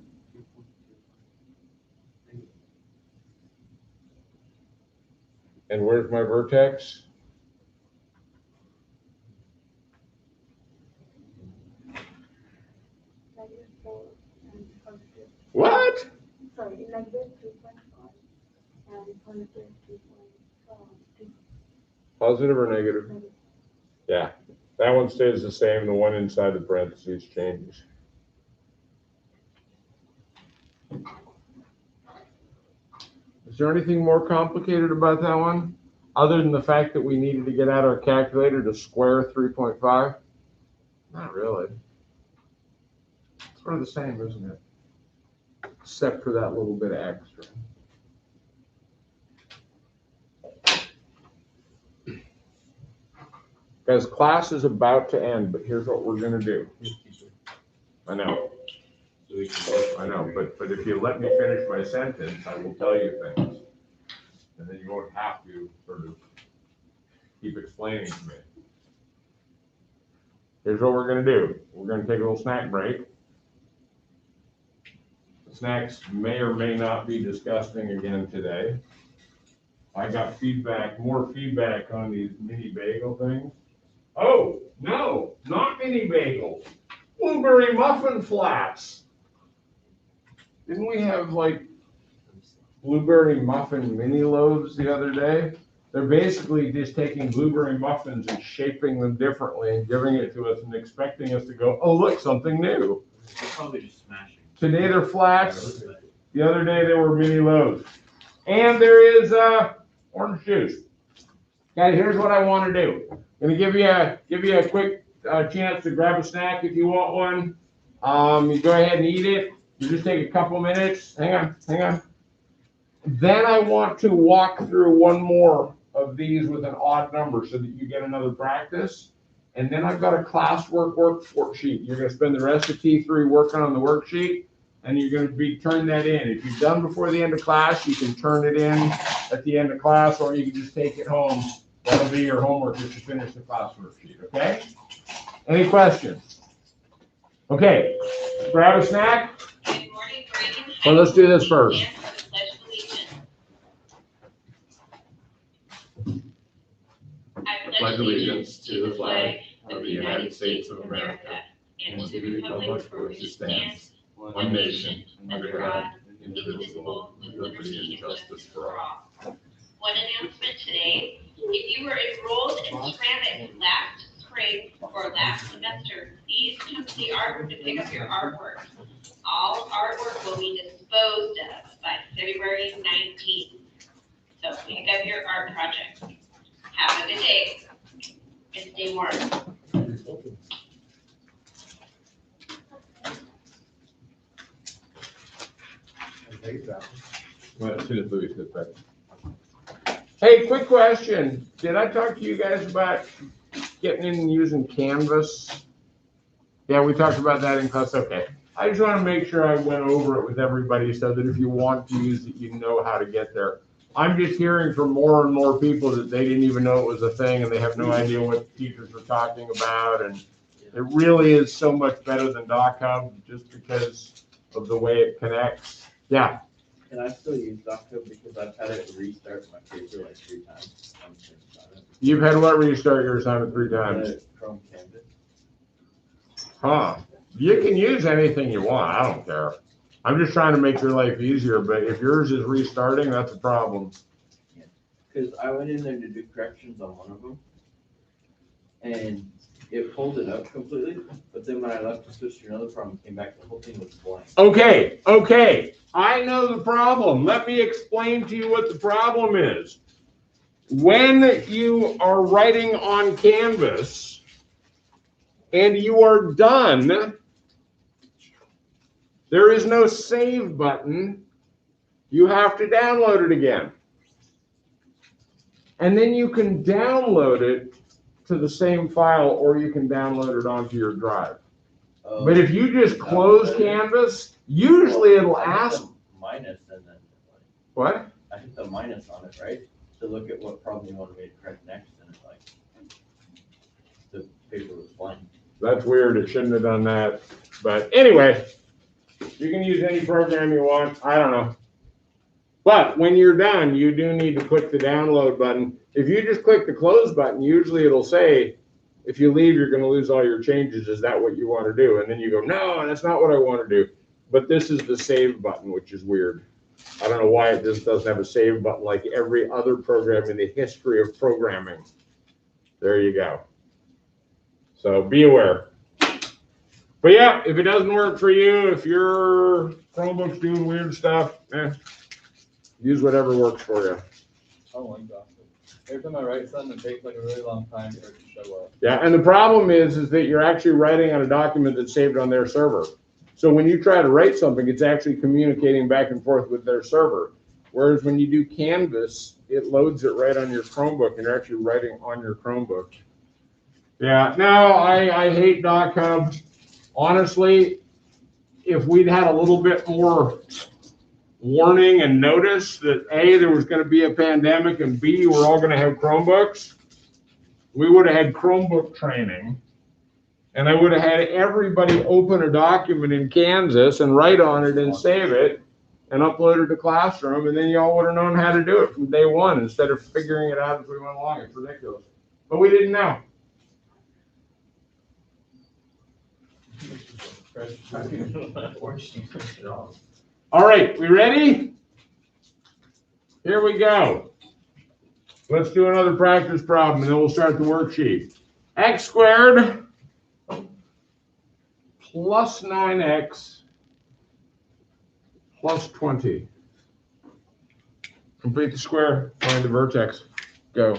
And where's my vertex? What?
Sorry, negative 3.5 and positive 3.2.
Positive or negative? Yeah, that one stays the same. The one inside the parentheses changes. Is there anything more complicated about that one? Other than the fact that we needed to get out our calculator to square 3.5? Not really. It's sort of the same, isn't it? Except for that little bit of extra. Guys, class is about to end, but here's what we're gonna do. I know, but if you let me finish my sentence, I will tell you things. And then you won't have to sort of keep explaining to me. Here's what we're gonna do. We're gonna take a little snack break. The snacks may or may not be disgusting again today. I got feedback, more feedback on these mini bagel things. Oh, no, not mini bagels. Blueberry muffin flats. Didn't we have like blueberry muffin mini loaves the other day? They're basically just taking blueberry muffins and shaping them differently and giving it to us and expecting us to go, oh, look, something new.
They're probably just smashing.
Today they're flats. The other day they were mini loaves. And there is orange juice. Guys, here's what I want to do. I'm gonna give you a quick chance to grab a snack if you want one. You go ahead and eat it. You just take a couple minutes. Hang on. Then I want to walk through one more of these with an odd number so that you get another practice. And then I've got a classwork worksheet. You're gonna spend the rest of T3 working on the worksheet, and you're gonna turn that in. If you're done before the end of class, you can turn it in at the end of class, or you can just take it home. That'll be your homework if you finish the class worksheet, okay? Any questions? Okay, grab a snack.
Good morning, Brayden.
Well, let's do this first.
Stand for the Pledge of Allegiance. I pledge allegiance to the flag of the United States of America and to the republic for which it stands, one nation, under God, indivisible, with liberty and justice for all. One announcement today, if you were enrolled in ceramics last spring or last semester, please come to the art room to pick up your artwork. All artwork will be disposed of by February 19th. So pick up your art project. Have a good day. And stay warm.
Well, as soon as Louis gets back. Hey, quick question. Did I talk to you guys about getting in and using Canvas? Yeah, we talked about that in class. Okay. I just want to make sure I went over it with everybody so that if you want to use it, you know how to get there. I'm just hearing from more and more people that they didn't even know it was a thing and they have no idea what the teachers were talking about. And it really is so much better than DocHub just because of the way it connects. Yeah.
And I still use DocHub because I've had it restart my paper like 3 times.
You've had what restart your assignment 3 times?
Chrome Canvas.
Huh. You can use anything you want. I don't care. I'm just trying to make your life easier, but if yours is restarting, that's a problem.
Because I went in there to do corrections on one of them, and it pulled it up completely, but then when I left to switch to another problem, came back, the whole thing was blank.
Okay, okay. I know the problem. Let me explain to you what the problem is. When you are writing on Canvas and you are done, there is no save button. You have to download it again. And then you can download it to the same file, or you can download it onto your drive. But if you just close Canvas, usually it'll ask.
Minus and then.
What?
I hit the minus on it, right? To look at what problem you want me to correct next, and it's like, the paper was blank.
That's weird. It shouldn't have done that. But anyway, you can use any program you want. I don't know. But when you're done, you do need to click the download button. If you just click the close button, usually it'll say, if you leave, you're going to lose all your changes. Is that what you want to do? And then you go, no, that's not what I want to do. But this is the save button, which is weird. I don't know why it just doesn't have a save button like every other program in the history of programming. There you go. So be aware. But yeah, if it doesn't work for you, if your Chromebook's doing weird stuff, use whatever works for you.
Oh my gosh. Every time I write something, it takes like a really long time for it to show up.
Yeah, and the problem is that you're actually writing on a document that's saved on their server. So when you try to write something, it's actually communicating back and forth with their server. Whereas when you do Canvas, it loads it right on your Chromebook, and you're actually writing on your Chromebook. Yeah, no, I hate DocHub. Honestly, if we'd had a little bit more warning and notice that A, there was going to be a pandemic, and B, we're all going to have Chromebooks, we would have had Chromebook training, and I would have had everybody open a document in Kansas and write on it and save it and upload it to Classroom, and then y'all would have known how to do it from day one instead of figuring it out as we went along. It's ridiculous. But we didn't know. All right, we ready? Here we go. Let's do another practice problem, and then we'll start the worksheet. X squared plus 9x plus 20. Complete the square, find the vertex. Go.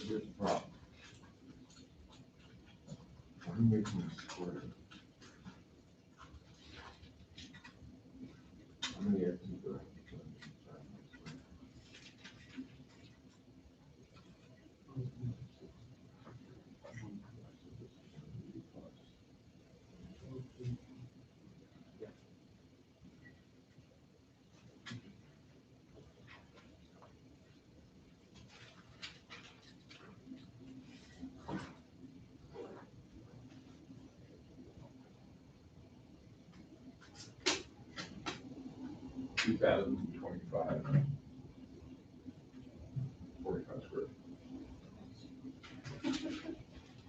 Here's the problem. I'm making a square. How many x's do I have to put inside my square? $2,025. 45 squared.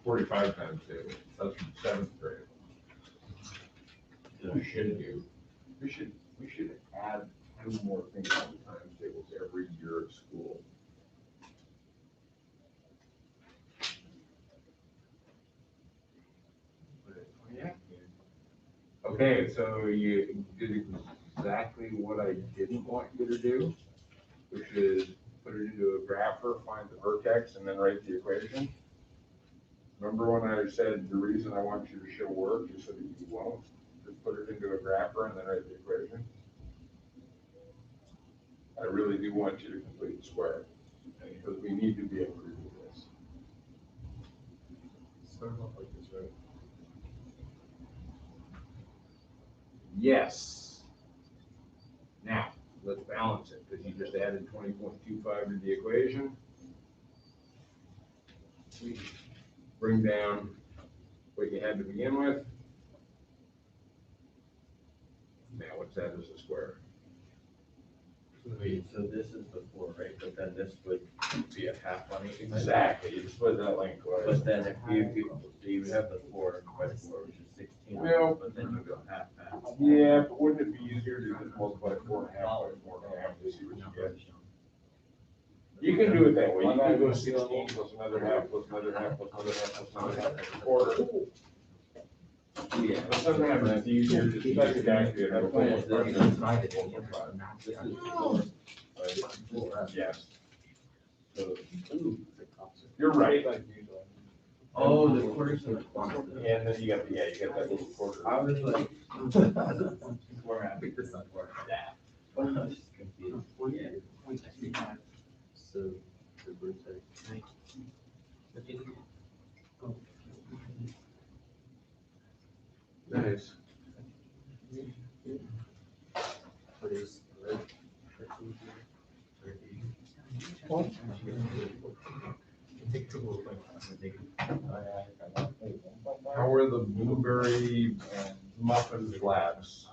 45 times table. That's from 7th grade. We should do. We should add 2 more things on the times tables every year at school. Yeah. Okay, so you did exactly what I didn't want you to do, which is put it into a grapher, find the vertex, and then write the equation. Remember when I said the reason I want you to show work is so that you won't? Just put it into a grapher and then write the equation. I really do want you to complete the square, because we need to be able to do this. Yes. Now, let's balance it, because you just added 20.25 to the equation. Bring down what you had to begin with. Now, what's that as a square?
Wait, so this is the 4, right? But then this would be a half on each side?
Exactly, you split that lengthwise.
But then if you have the 4 divided by 4, which is 16,
Well-
but then you go half.
Yeah, but wouldn't it be easier to just multiply 4 and a half by 4 and a half to see what you get? You can do it that way, you can go 16 plus another half, plus another half, plus another half, plus another half, plus a quarter. Yeah, but sometimes it's easier to just type it back to have a whole bunch of
This is 4.
Yes,
So,
you're right.
oh, the quarters are
And then you got, yeah, you got that little quarter.
I was like, 4 half. This is 4 half. I was just confused.
So, the vertex.
Nice.
What is red?
How were the blueberry muffin flaps?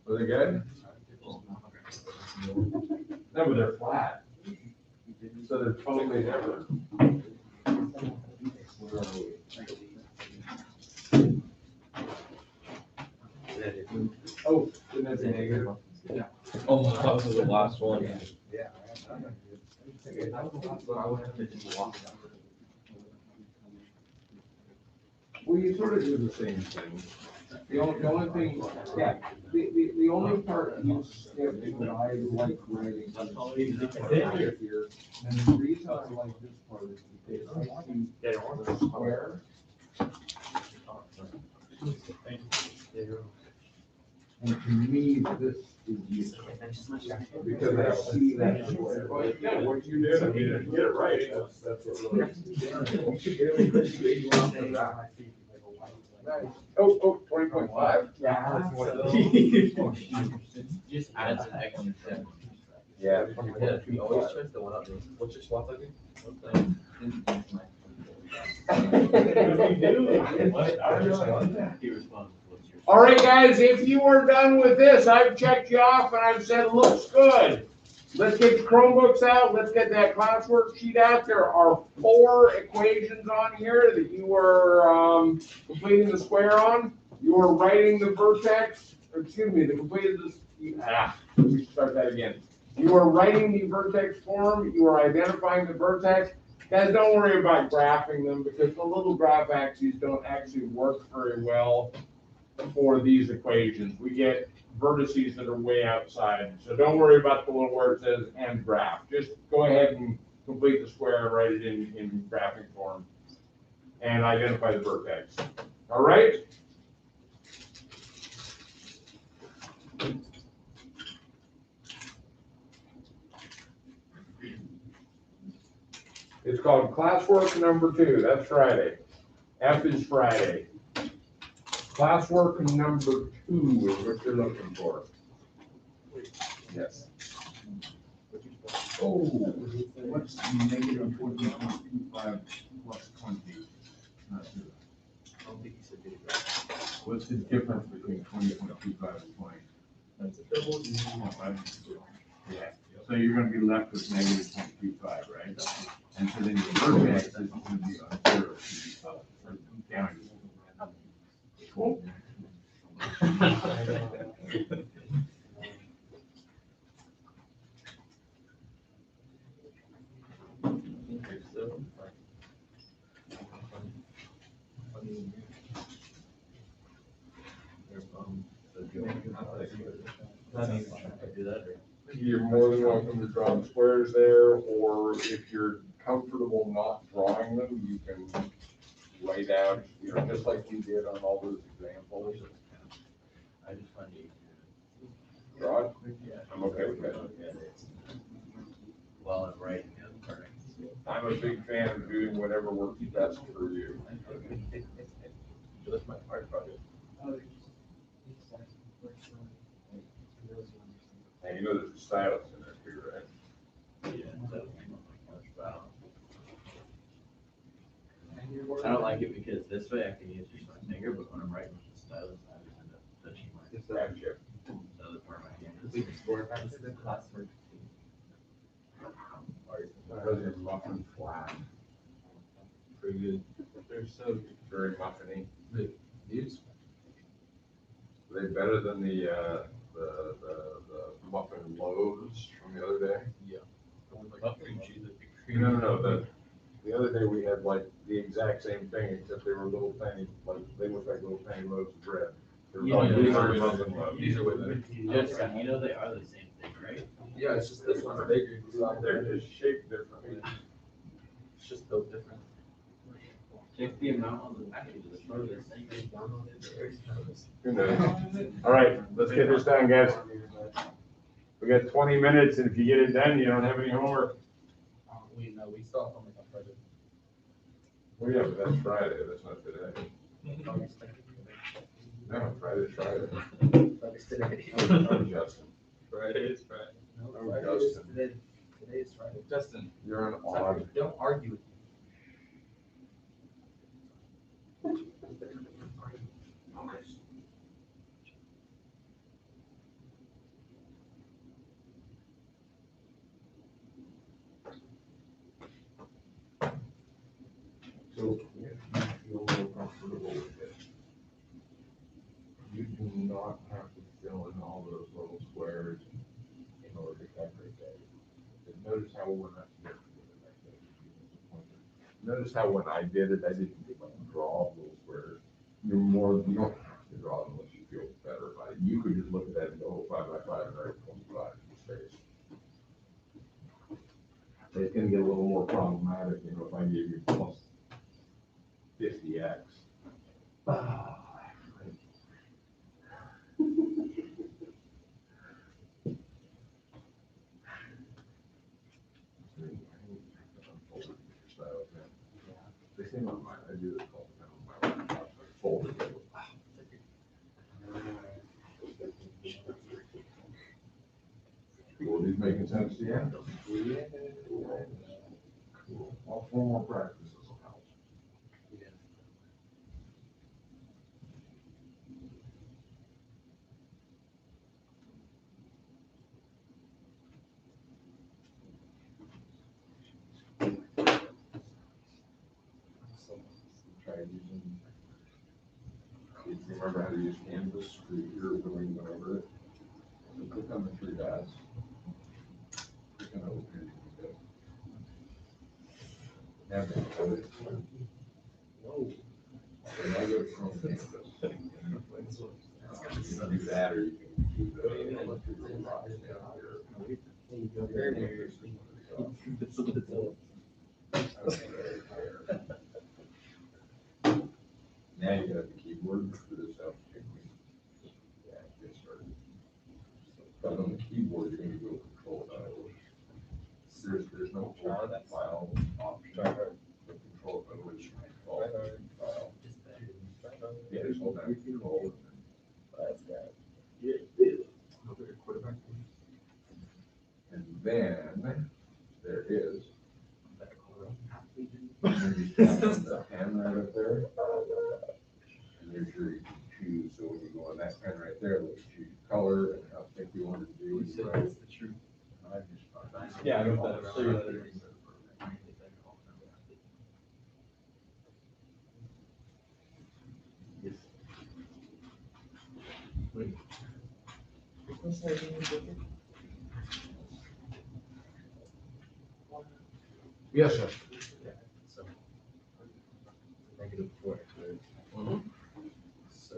Were they good? No, but they're flat. So they're totally different. Oh, didn't that say negative?
Oh, that was the last one.
Well, you sort of do the same thing. The only thing, yeah, the only part you skip that I like writing is here. And the reason I like this part is because I see the square. And to me, this is useful. Because I see that square. But yeah, what you did, I mean, if you get it right, that's what really. Oh, 20.5?
Yeah. Just adds an extra 10.
Yeah.
Yeah, he always tries to one up me. What's your swap again?
All right, guys, if you are done with this, I've checked you off and I've said, looks good. Let's get the Chromebooks out. Let's get that classwork sheet out. There are 4 equations on here that you are completing the square on. You are writing the vertex, or excuse me, the completed this. Let me start that again. You are writing the vertex form. You are identifying the vertex. Guys, don't worry about graphing them because the little graph axes don't actually work very well for these equations. We get vertices that are way outside. So don't worry about the little where it says and graph. Just go ahead and complete the square and write it in graphing form and identify the vertex. All right? It's called classwork number 2. That's Friday. F is Friday. Classwork number 2 is what you're looking for. Yes. Oh, what's negative 20.25 plus 20? Not sure.
I don't think he said it.
What's the difference between 20.25 and 20?
That's a double.
Yeah. So you're gonna be left with negative 0.25, right? And so then your vertex is gonna be on 0, or down. Cool. You're more than welcome to draw the squares there, or if you're comfortable not drawing them, you can write out, you know, just like you did on all those examples.
I just find it.
Draw it? I'm okay with that.
While I'm writing the other part.
I'm a big fan of doing whatever works best for you.
That's my art project.
And you know there's a stylus in there too, right?
Yeah, so, wow. I don't like it because this way I can use just my finger, but when I'm writing with the stylus, I just end up touching my
Gotcha.
the other part of my hand.
Because they're muffin flat,
Pretty good. They're so good.
very muffiny.
These?
Are they better than the muffin loaves from the other day?
Buffalo cheese would be creamy.
No, the other day we had like the exact same thing, except they were little tiny, like, they looked like little tiny loaves of bread. They were
Yeah,
called
these
blueberry
are way
muffin
better.
loaves.
These are way better.
Jessica, you know they are the same thing, right?
Yeah, it's just this one's bigger.
They're just shaped differently.
It's just built different.
Check the amount on the package, it's probably the same.
Who knows? All right, let's get this done, guys. We got 20 minutes, and if you get it done, you don't have any homework.
We still have homework on Friday.
Well, yeah, but that's Friday, that's not today. No, Friday's Friday.
Friday's today.
Oh, Justin,
Friday is Friday.
Oh, Justin.
Today is Friday. Justin,
You're an odd.
don't argue with
So, if you feel more comfortable with it, you do not have to fill in all those little squares in order to calculate that. But notice how when notice how when I did it, I didn't draw little squares. You don't have to draw them unless you feel better about it. You could just look at that and go, 5 by 5 and write 25 in space. It's gonna get a little more problematic, if I gave you plus 50x. They say on mine, I do this all the time on my laptop, I fold it. Cool, these making sense to you? Cool. All 4 more practices will help. Try using, if you remember how to use Canvas for your doing whatever, so click on the 3 dots. Click on open. Now then, and I go to Chrome Canvas. You can do that, or you can do the rocks down here. Now you got the keyboard for this stuff. Yeah, get started. But on the keyboard, you're gonna go control L. There's no file option. Control O is file. Yeah, just hold down control. And then there is. The pen right up there. And there's your, you can choose, so when you go on that pen right there, let's choose color and how thick you want it to be.
That's the truth.
Yeah, I
got that. Show you later.
Yes, sir.
So. -4, right? So,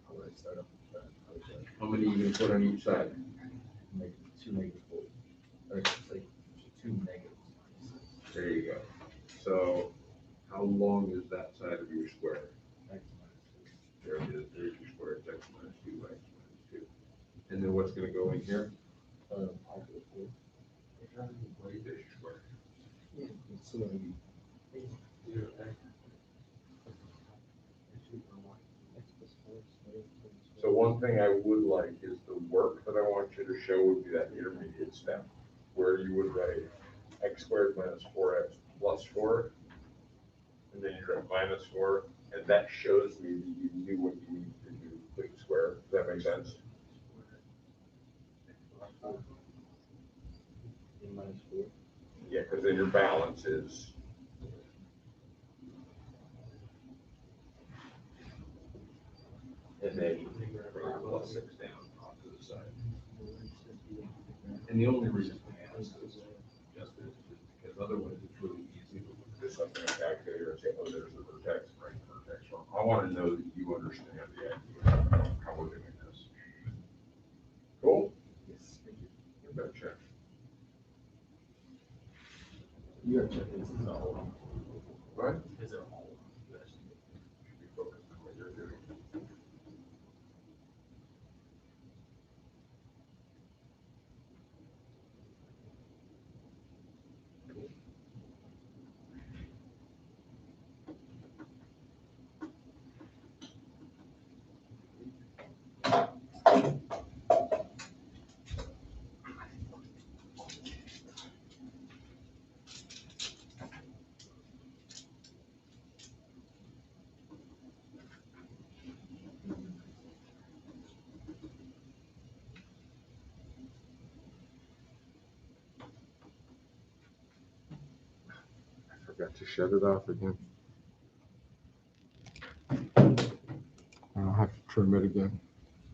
how would I start off with that?
How many you gonna put on each side?
Make 2 -4. Or it's like 2 negatives.
There you go. So how long is that side of your square?
X minus
There it is, there's your square, it's x minus 2, x minus 2. And then what's gonna go in here?
2.
There's your square.
So it'll be
So one thing I would like is the work that I want you to show would be that intermediate step, where you would write x squared minus 4x plus 4, and then you write minus 4, and that shows me that you knew what you needed to do with the square. Does that make sense?
Minus 4.
Yeah, because then your balance is. And then you bring your plus 6 down off to the side.
And the only reason I ask is just because otherwise it's really easy to look
Do something like calculator and say, oh, there's the vertex, bring the vertex from. I want to know that you understand the idea of how we're doing this. Cool?
Yes.
You betcha.
You have to, this is all.
What?
Is it all?
Should be focused on what you're doing. I forgot to shut it off again. I'll have to trim it again.